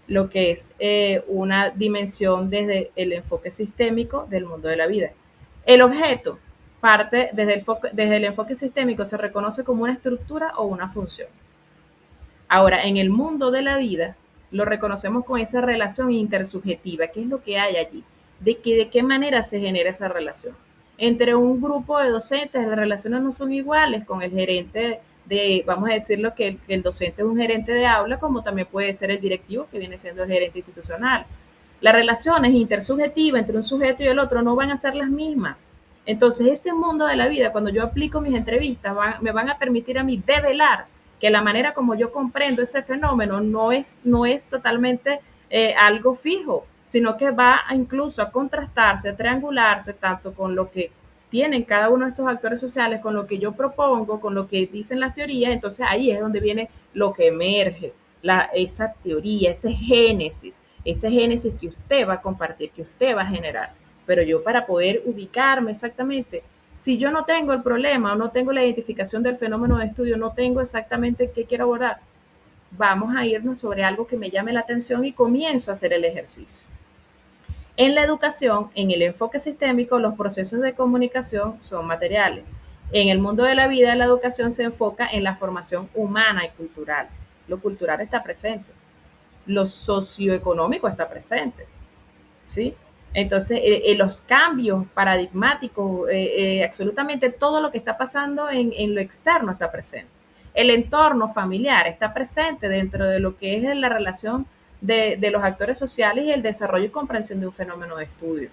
lo que es una dimensión desde el enfoque sistémico del mundo de la vida. El objeto parte desde el enfoque sistémico, se reconoce como una estructura o una función. Ahora, en el mundo de la vida, lo reconocemos con esa relación intersubjetiva. ¿Qué es lo que hay allí? ¿De qué manera se genera esa relación? Entre un grupo de docentes, las relaciones no son iguales con el gerente vamos a decirlo, que el docente es un gerente de aula, como también puede ser el directivo, que viene siendo el gerente institucional. Las relaciones intersubjetivas entre un sujeto y el otro no van a ser las mismas. Entonces, ese mundo de la vida, cuando yo aplico mis entrevistas, me van a permitir a mí develar que la manera como yo comprendo ese fenómeno no es totalmente algo fijo, sino que va incluso a contrastarse, a triangularse tanto con lo que tienen cada uno de estos actores sociales, con lo que yo propongo, con lo que dicen las teorías. Entonces ahí es donde viene lo que emerge, esa teoría, ese génesis que usted va a compartir, que usted va a generar. Pero yo, para poder ubicarme exactamente, si yo no tengo el problema o no tengo la identificación del fenómeno de estudio, no tengo exactamente qué quiero abordar, vamos a irnos sobre algo que me llame la atención y comienzo a hacer el ejercicio. En la educación, en el enfoque sistémico, los procesos de comunicación son materiales. En el mundo de la vida, la educación se enfoca en la formación humana y cultural. Lo cultural está presente. Lo socioeconómico está presente. ¿Sí? Entonces, los cambios paradigmáticos, absolutamente todo lo que está pasando en lo externo está presente. El entorno familiar está presente dentro de lo que es la relación de los actores sociales y el desarrollo y comprensión de un fenómeno de estudio.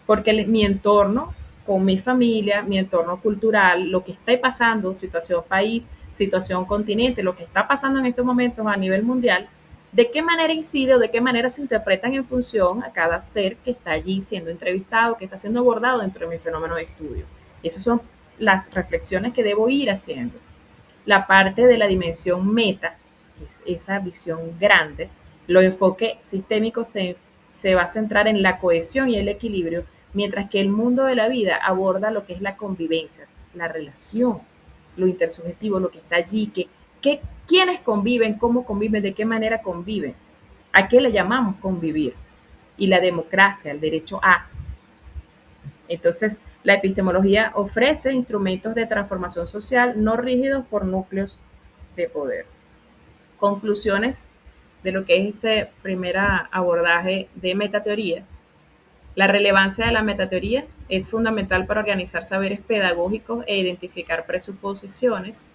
Porque mi entorno, con mi familia, mi entorno cultural, lo que está pasando, situación país, situación continente, lo que está pasando en estos momentos a nivel mundial, de qué manera incide o de qué manera se interpretan en función a cada ser que está allí siendo entrevistado, que está siendo abordado dentro de mi fenómeno de estudio. Y esas son las reflexiones que debo ir haciendo. La parte de la dimensión meta, es esa visión grande, lo enfoque sistémico se va a centrar en la cohesión y el equilibrio mientras que el mundo de la vida aborda lo que es la convivencia, la relación, lo intersubjetivo, lo que está allí, quiénes conviven, cómo conviven, de qué manera conviven, a qué le llamamos convivir, y la democracia, el derecho a. Entonces, la epistemología ofrece instrumentos de transformación social no rígidos por núcleos de poder. Conclusiones de lo que es este primer abordaje de metateoría. La relevancia de la metateoría es fundamental para organizar saberes pedagógicos e identificar presuposiciones.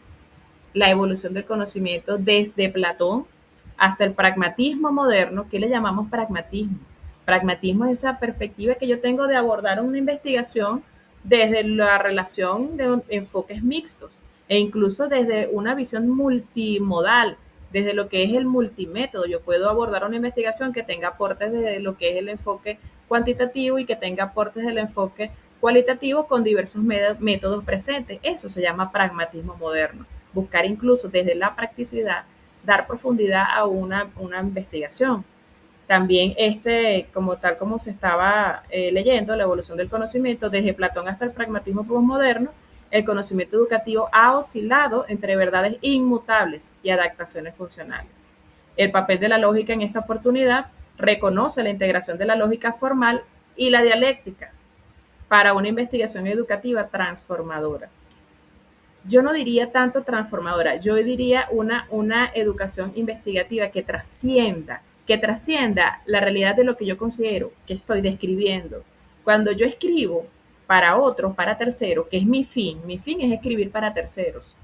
La evolución del conocimiento desde Platón hasta el pragmatismo moderno. ¿Qué le llamamos pragmatismo? Pragmatismo es esa perspectiva que yo tengo de abordar una investigación desde la relación de enfoques mixtos e incluso desde una visión multimodal, desde lo que es el multimétodo. Yo puedo abordar una investigación que tenga aportes de lo que es el enfoque cuantitativo y que tenga aportes del enfoque cualitativo con diversos métodos presentes. Eso se llama pragmatismo moderno. Buscar incluso desde la practicidad dar profundidad a una investigación. También como se estaba leyendo, la evolución del conocimiento desde Platón hasta el pragmatismo postmoderno, el conocimiento educativo ha oscilado entre verdades inmutables y adaptaciones funcionales. El papel de la lógica en esta oportunidad reconoce la integración de la lógica formal y la dialéctica para una investigación educativa transformadora. Yo no diría tanto transformadora, yo diría una educación investigativa que trascienda la realidad de lo que yo considero que estoy describiendo. Cuando yo escribo para otros, para terceros, que es mi fin es escribir para terceros.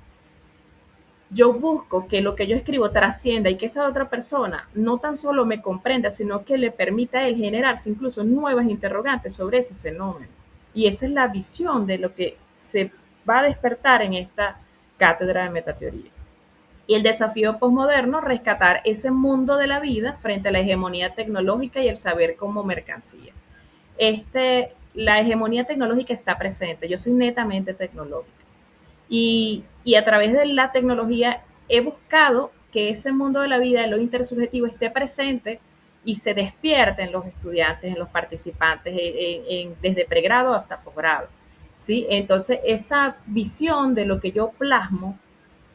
Yo busco que lo que yo escribo trascienda y que esa otra persona no tan solo me comprenda, sino que le permita a él generarse incluso nuevas interrogantes sobre ese fenómeno. Y esa es la visión de lo que se va a despertar en esta cátedra de metateoría. Y el desafío posmoderno, rescatar ese mundo de la vida frente a la hegemonía tecnológica y el saber como mercancía. La hegemonía tecnológica está presente, yo soy netamente tecnológica. Y a través de la tecnología he buscado que ese mundo de la vida, de lo intersubjetivo, esté presente y se despierte en los estudiantes, en los participantes, desde pregrado hasta posgrado. ¿Sí? Entonces, esa visión de lo que yo plasmo,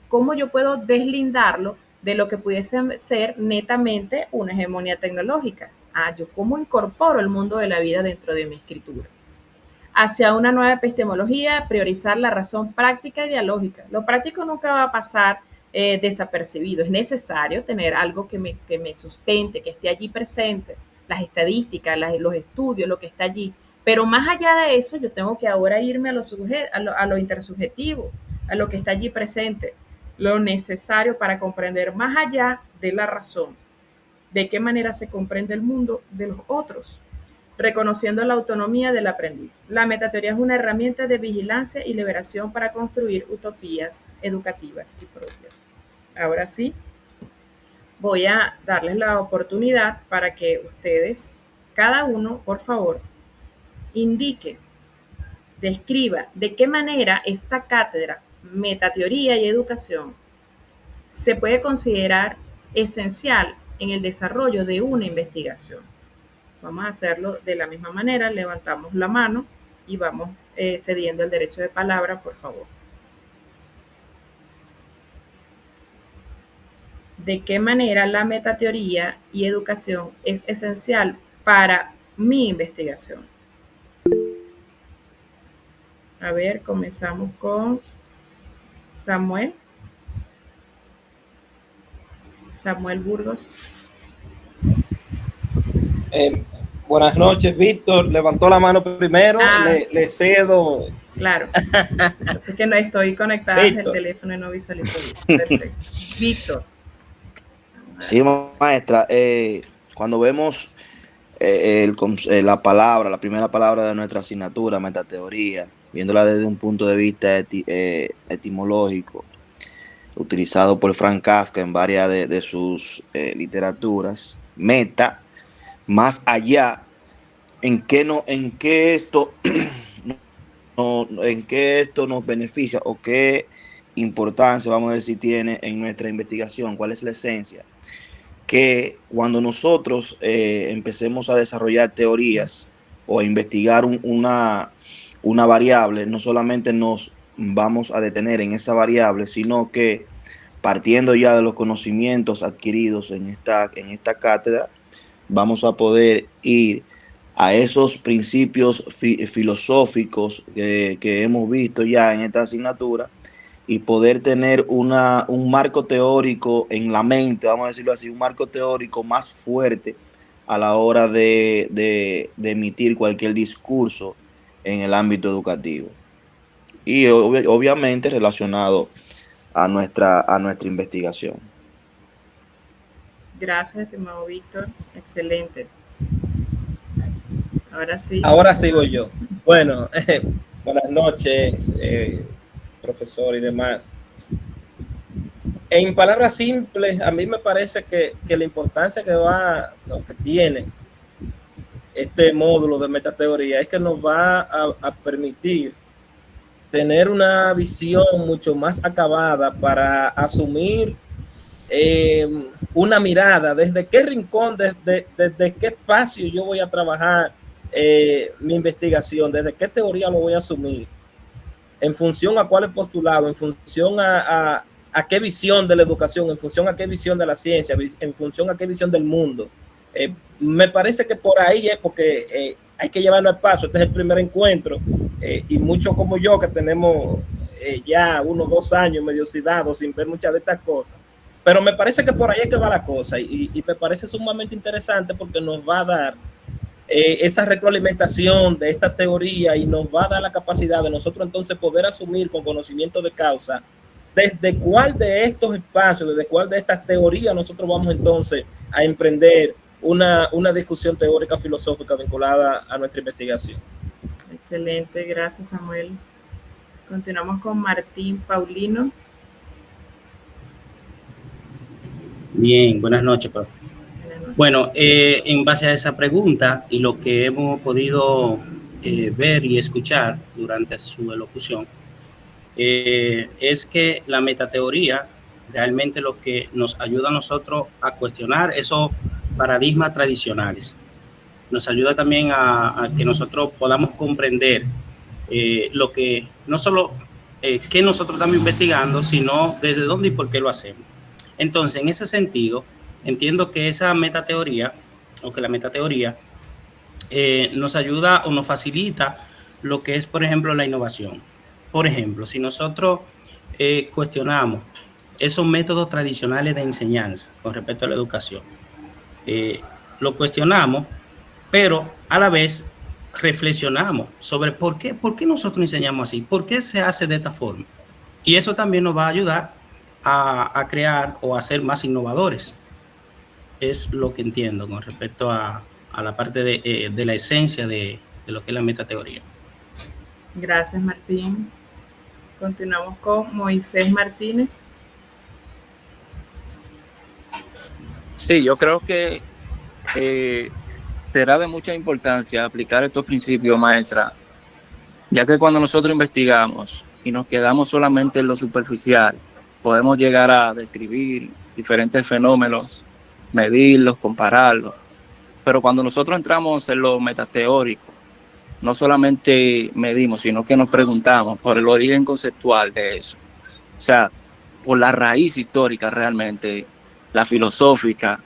¿cómo yo puedo deslindarlo de lo que pudiese ser netamente una hegemonía tecnológica? Yo cómo incorporo el mundo de la vida dentro de mi escritura. Hacia una nueva epistemología, priorizar la razón práctica y dialógica. Lo práctico nunca va a pasar desapercibido. Es necesario tener algo que me sustente, que esté allí presente, las estadísticas, los estudios, lo que está allí. Pero más allá de eso, yo tengo que ahora irme a lo intersubjetivo, a lo que está allí presente, lo necesario para comprender más allá de la razón, de qué manera se comprende el mundo de los otros, reconociendo la autonomía del aprendiz. La metateoría es una herramienta de vigilancia y liberación para construir utopías educativas y propias. Ahora sí, voy a darles la oportunidad para que ustedes, cada uno, por favor, indique, describa de qué manera esta cátedra, metateoría y educación, se puede considerar esencial en el desarrollo de una investigación. Vamos a hacerlo de la misma manera, levantamos la mano y vamos cediendo el derecho de palabra, por favor. ¿De qué manera la metateoría y educación es esencial para mi investigación? A ver, comenzamos con Samuel. Samuel Burgos. Buenas noches, Víctor. Levantó la mano primero, le cedo. Claro. Así que no estoy conectada desde el teléfono y no visualizo bien. Perfecto. Víctor. Sí, maestra. Cuando vemos la primera palabra de nuestra asignatura, metateoría, viéndola desde un punto de vista etimológico, utilizado por Franz Kafka en varias de sus literaturas, meta, más allá, ¿en qué esto nos beneficia o qué importancia, vamos a decir, tiene en nuestra investigación? ¿Cuál es la esencia? Que cuando nosotros empecemos a desarrollar teorías o a investigar una variable, no solamente nos vamos a detener en esa variable, sino que partiendo ya de los conocimientos adquiridos en esta cátedra, vamos a poder ir a esos principios filosóficos que hemos visto ya en esta asignatura y poder tener un marco teórico en la mente, vamos a decirlo así, un marco teórico más fuerte a la hora de emitir cualquier discurso en el ámbito educativo. Y obviamente relacionado a nuestra investigación. Gracias, estimado Víctor. Excelente. Ahora sí. Ahora sigo yo. Bueno, buenas noches, profesor y demás. En palabras simples, a mí me parece que la importancia que tiene este módulo de metateoría es que nos va a permitir tener una visión mucho más acabada para asumir una mirada desde qué rincón, desde qué espacio yo voy a trabajar mi investigación, desde qué teoría lo voy a asumir, en función a cuál es postulado, en función a qué visión de la educación, en función a qué visión de la ciencia, en función a qué visión del mundo. Me parece que por ahí es porque hay que llevarnos al paso. Este es el primer encuentro y muchos como yo que tenemos ya unos 2 años medio oxidados sin ver muchas de estas cosas. Pero me parece que por ahí es que va la cosa y me parece sumamente interesante porque nos va a dar esa retroalimentación de esta teoría y nos va a dar la capacidad de nosotros entonces poder asumir con conocimiento de causa desde cuál de estos espacios, desde cuál de estas teorías nosotros vamos entonces a emprender una discusión teórica filosófica vinculada a nuestra investigación. Excelente, gracias Samuel. Continuamos con Martín Paulino. Bien, buenas noches, profe. Bueno, en base a esa pregunta y lo que hemos podido ver y escuchar durante su elocución, es que la metateoría realmente lo que nos ayuda a nosotros a cuestionar esos paradigmas tradicionales. Nos ayuda también a que nosotros podamos comprender lo que, no solo qué nosotros estamos investigando, sino desde dónde y por qué lo hacemos. Entonces, en ese sentido, entiendo que esa metateoría, o que la metateoría nos ayuda o nos facilita lo que es, por ejemplo, la innovación. Por ejemplo, si nosotros cuestionamos esos métodos tradicionales de enseñanza con respecto a la educación, lo cuestionamos, pero a la vez reflexionamos sobre por qué nosotros enseñamos así, por qué se hace de esta forma. Y eso también nos va a ayudar a crear o a ser más innovadores. Es lo que entiendo con respecto a la parte de la esencia de lo que es la metateoría. Gracias, Martín. Continuamos con Moisés Martínez. Sí, yo creo que será de mucha importancia aplicar estos principios, maestra, ya que cuando nosotros investigamos y nos quedamos solamente en lo superficial, podemos llegar a describir diferentes fenómenos, medirlos, compararlos, pero cuando nosotros entramos en lo metateórico, no solamente medimos, sino que nos preguntamos por el origen conceptual de eso, o sea, por la raíz histórica realmente, la filosófica,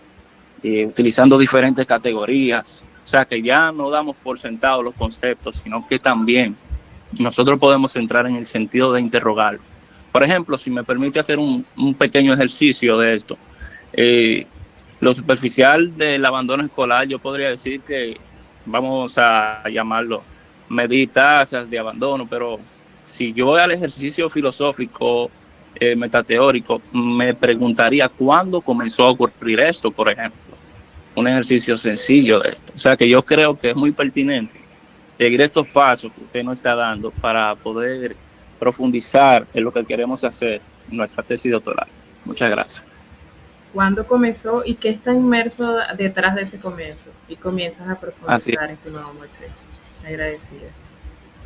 utilizando diferentes categorías, o sea, que ya no damos por sentado los conceptos, sino que también nosotros podemos entrar en el sentido de interrogarlo. Por ejemplo, si me permite hacer un pequeño ejercicio de esto, lo superficial del abandono escolar, yo podría decir que vamos a llamarlo medir tasas de abandono, pero si yo voy al ejercicio filosófico, metateórico, me preguntaría cuándo comenzó a ocurrir esto, por ejemplo. Un ejercicio sencillo de esto. O sea que yo creo que es muy pertinente seguir estos pasos que usted nos está dando para poder profundizar en lo que queremos hacer en nuestra tesis doctoral. Muchas gracias. ¿Cuándo comenzó y qué está inmerso detrás de ese comienzo? Y comienzas a profundizar, estimado Moisés. Agradecida.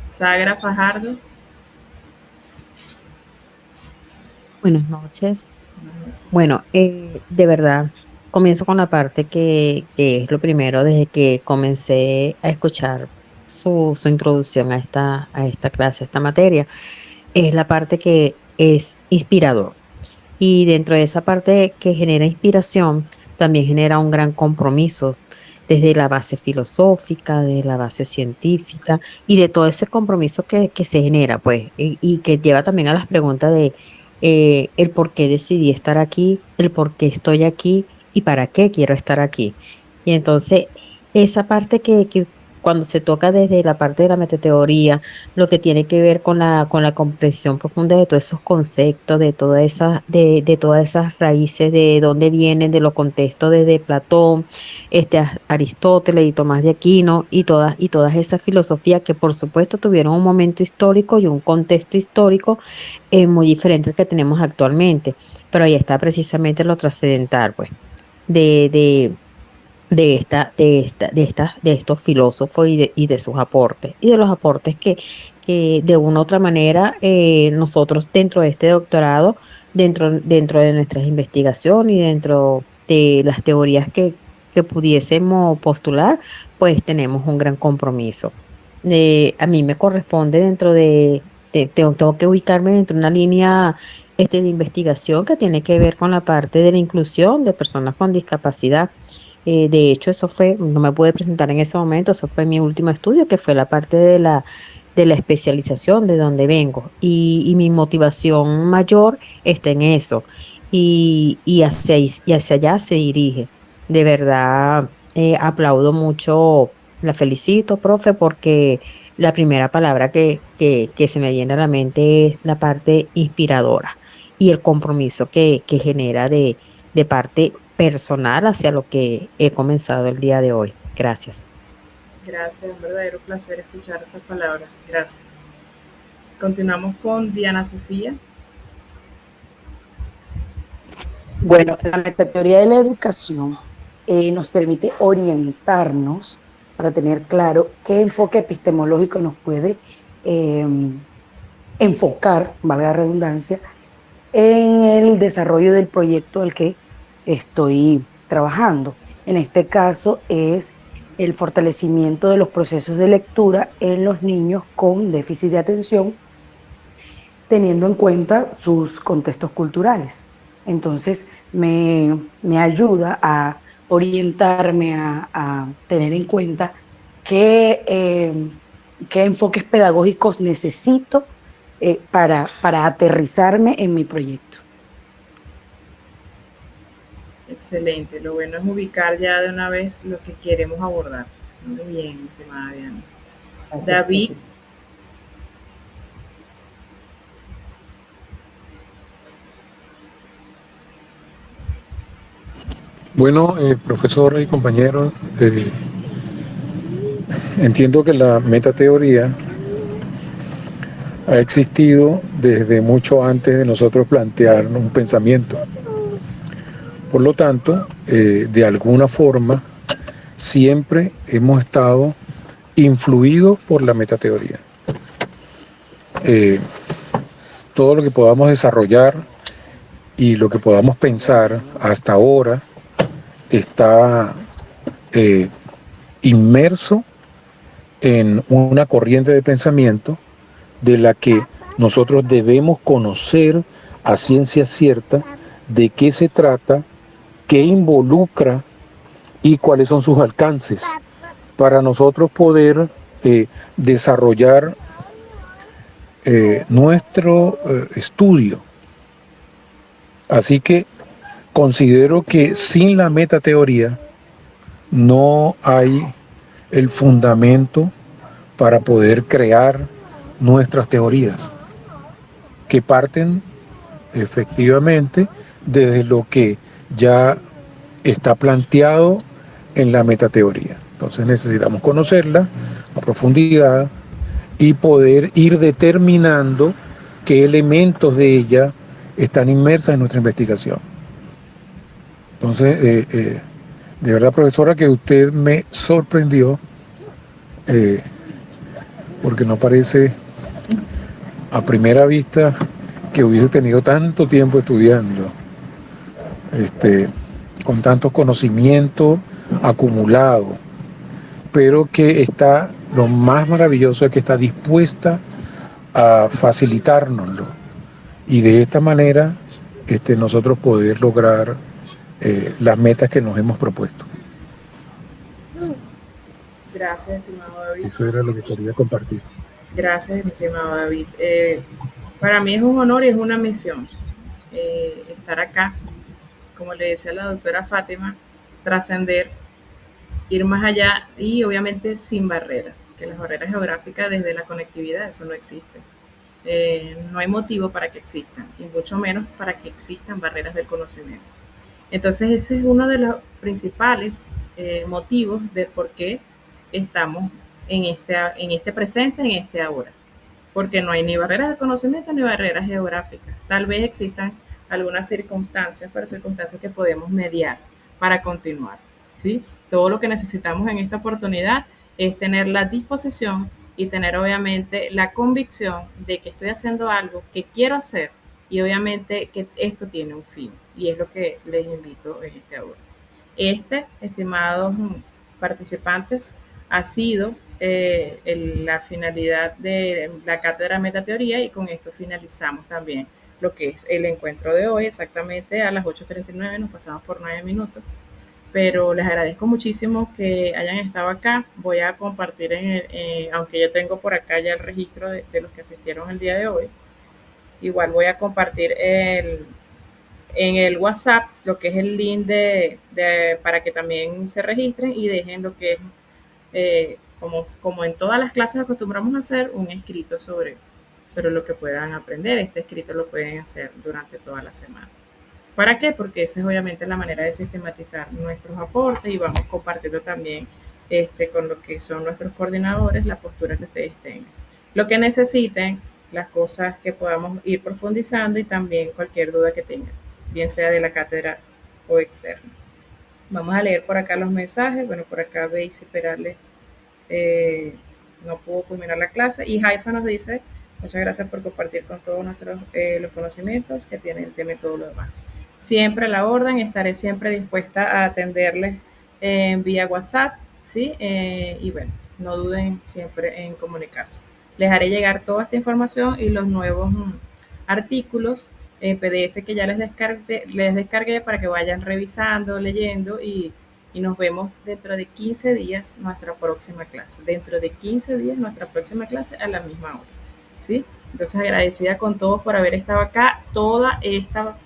Sagra Fajardo. Buenas noches. Bueno, de verdad, comienzo con la parte que es lo primero, desde que comencé a escuchar su introducción a esta clase, a esta materia, es la parte que es inspirador. Y dentro de esa parte que genera inspiración, también genera un gran compromiso desde la base filosófica, de la base científica y de todo ese compromiso que se genera, pues, y que lleva también a las preguntas de el por qué decidí estar aquí, el por qué estoy aquí y para qué quiero estar aquí. Y entonces, esa parte que cuando se toca desde la parte de la metateoría, lo que tiene que ver con la comprensión profunda de todos esos conceptos, de todas esas raíces, de dónde vienen, de los contextos desde Platón, Aristóteles y Tomás de Aquino, y todas esas filosofías que por supuesto tuvieron un momento histórico y un contexto histórico muy diferente al que tenemos actualmente. Pero ahí está precisamente lo trascendental, pues, de estos filósofos y de sus aportes, y de los aportes que de una u otra manera nosotros dentro de este doctorado, dentro de nuestras investigaciones y dentro de las teorías que pudiésemos postular, pues tenemos un gran compromiso. A mí me corresponde tengo que ubicarme dentro de una línea de investigación que tiene que ver con la parte de la inclusión de personas con discapacidad. De hecho, no me pude presentar en ese momento, eso fue mi último estudio, que fue la parte de la especialización de donde vengo. Y mi motivación mayor está en eso. Y hacia allá se dirige. De verdad, aplaudo mucho, la felicito, profe, porque la primera palabra que se me viene a la mente es la parte inspiradora y el compromiso que genera de parte personal hacia lo que he comenzado el día de hoy. Gracias. Gracias, un verdadero placer escuchar esas palabras. Gracias. Continuamos con Diana Sofía. Bueno, la metateoría de la educación nos permite orientarnos para tener claro qué enfoque epistemológico nos puede enfocar, valga la redundancia, en el desarrollo del proyecto al que estoy trabajando. En este caso es el fortalecimiento de los procesos de lectura en los niños con déficit de atención, teniendo en cuenta sus contextos culturales. Entonces me ayuda a orientarme, a tener en cuenta qué enfoques pedagógicos necesito para aterrizarme en mi proyecto. Excelente, lo bueno es ubicar ya de una vez lo que queremos abordar. Muy bien, estimada Diana. David. Bueno, profesora y compañeros, entiendo que la metateoría ha existido desde mucho antes de nosotros plantear un pensamiento. Por lo tanto, de alguna forma, siempre hemos estado influidos por la metateoría. Todo lo que podamos desarrollar y lo que podamos pensar hasta ahora está inmerso en una corriente de pensamiento de la que nosotros debemos conocer a ciencia cierta de qué se trata, qué involucra y cuáles son sus alcances, para nosotros poder desarrollar nuestro estudio. Así que considero que sin la metateoría no hay el fundamento para poder crear nuestras teorías, que parten efectivamente desde lo que ya está planteado en la metateoría. Entonces necesitamos conocerla a profundidad y poder ir determinando qué elementos de ella están inmersas en nuestra investigación. Entonces, de verdad, profesora, que usted me sorprendió, porque no parece a primera vista que hubiese tenido tanto tiempo estudiando, con tantos conocimientos acumulados, pero que está lo más maravilloso es que está dispuesta a facilitárnoslo y de esta manera nosotros poder lograr las metas que nos hemos propuesto. Gracias, estimado David. Eso era lo que quería compartir. Gracias, estimado David. Para mí es un honor y es una misión estar acá, como le decía la doctora Fátima, trascender, ir más allá y obviamente sin barreras, que las barreras geográficas desde la conectividad, eso no existe. No hay motivo para que existan, y mucho menos para que existan barreras del conocimiento. Entonces ese es uno de los principales motivos de por qué estamos en este presente, en este ahora. Porque no hay ni barreras de conocimiento ni barreras geográficas. Tal vez existan algunas circunstancias, pero circunstancias que podemos mediar para continuar, ¿sí? Todo lo que necesitamos en esta oportunidad es tener la disposición y tener obviamente la convicción de que estoy haciendo algo que quiero hacer y obviamente que esto tiene un fin. Y es lo que les invito en este ahora. Estimados participantes, ha sido la finalidad de la cátedra de metateoría y con esto finalizamos también lo que es el encuentro de hoy, exactamente a las 8:39, nos pasamos por 9 minutos, pero les agradezco muchísimo que hayan estado acá. Voy a compartir, aunque yo tengo por acá ya el registro de los que asistieron el día de hoy, igual voy a compartir en el WhatsApp lo que es el link para que también se registren y dejen lo que es como en todas las clases acostumbramos a hacer, un escrito sobre lo que puedan aprender. Este escrito lo pueden hacer durante toda la semana. ¿Para qué? Porque esa es obviamente la manera de sistematizar nuestros aportes y vamos compartiendo también con lo que son nuestros coordinadores, la postura que ustedes tengan. Lo que necesiten, las cosas que podamos ir profundizando y también cualquier duda que tengan, bien sea de la cátedra o externa. Vamos a leer por acá los mensajes. Bueno, por acá veis Perales no pudo culminar la clase y Haifa nos dice: muchas gracias por compartir con todos los conocimientos que tiene el tema y todo lo demás. Siempre a la orden, estaré siempre dispuesta a atenderles vía WhatsApp, ¿sí? Y bueno, no duden siempre en comunicarse. Les haré llegar toda esta información y los nuevos artículos en PDF que ya les descargué para que vayan revisando, leyendo y nos vemos dentro de 15 días nuestra próxima clase. Dentro de 15 días nuestra próxima clase a la misma hora, ¿sí? Entonces agradecida con todos por haber estado acá. Toda esta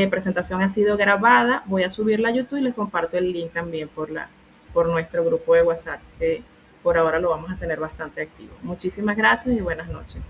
presentación ha sido grabada. Voy a subirla a YouTube y les comparto el link también por nuestro grupo de WhatsApp. Por ahora lo vamos a tener bastante activo. Muchísimas gracias y buenas noches.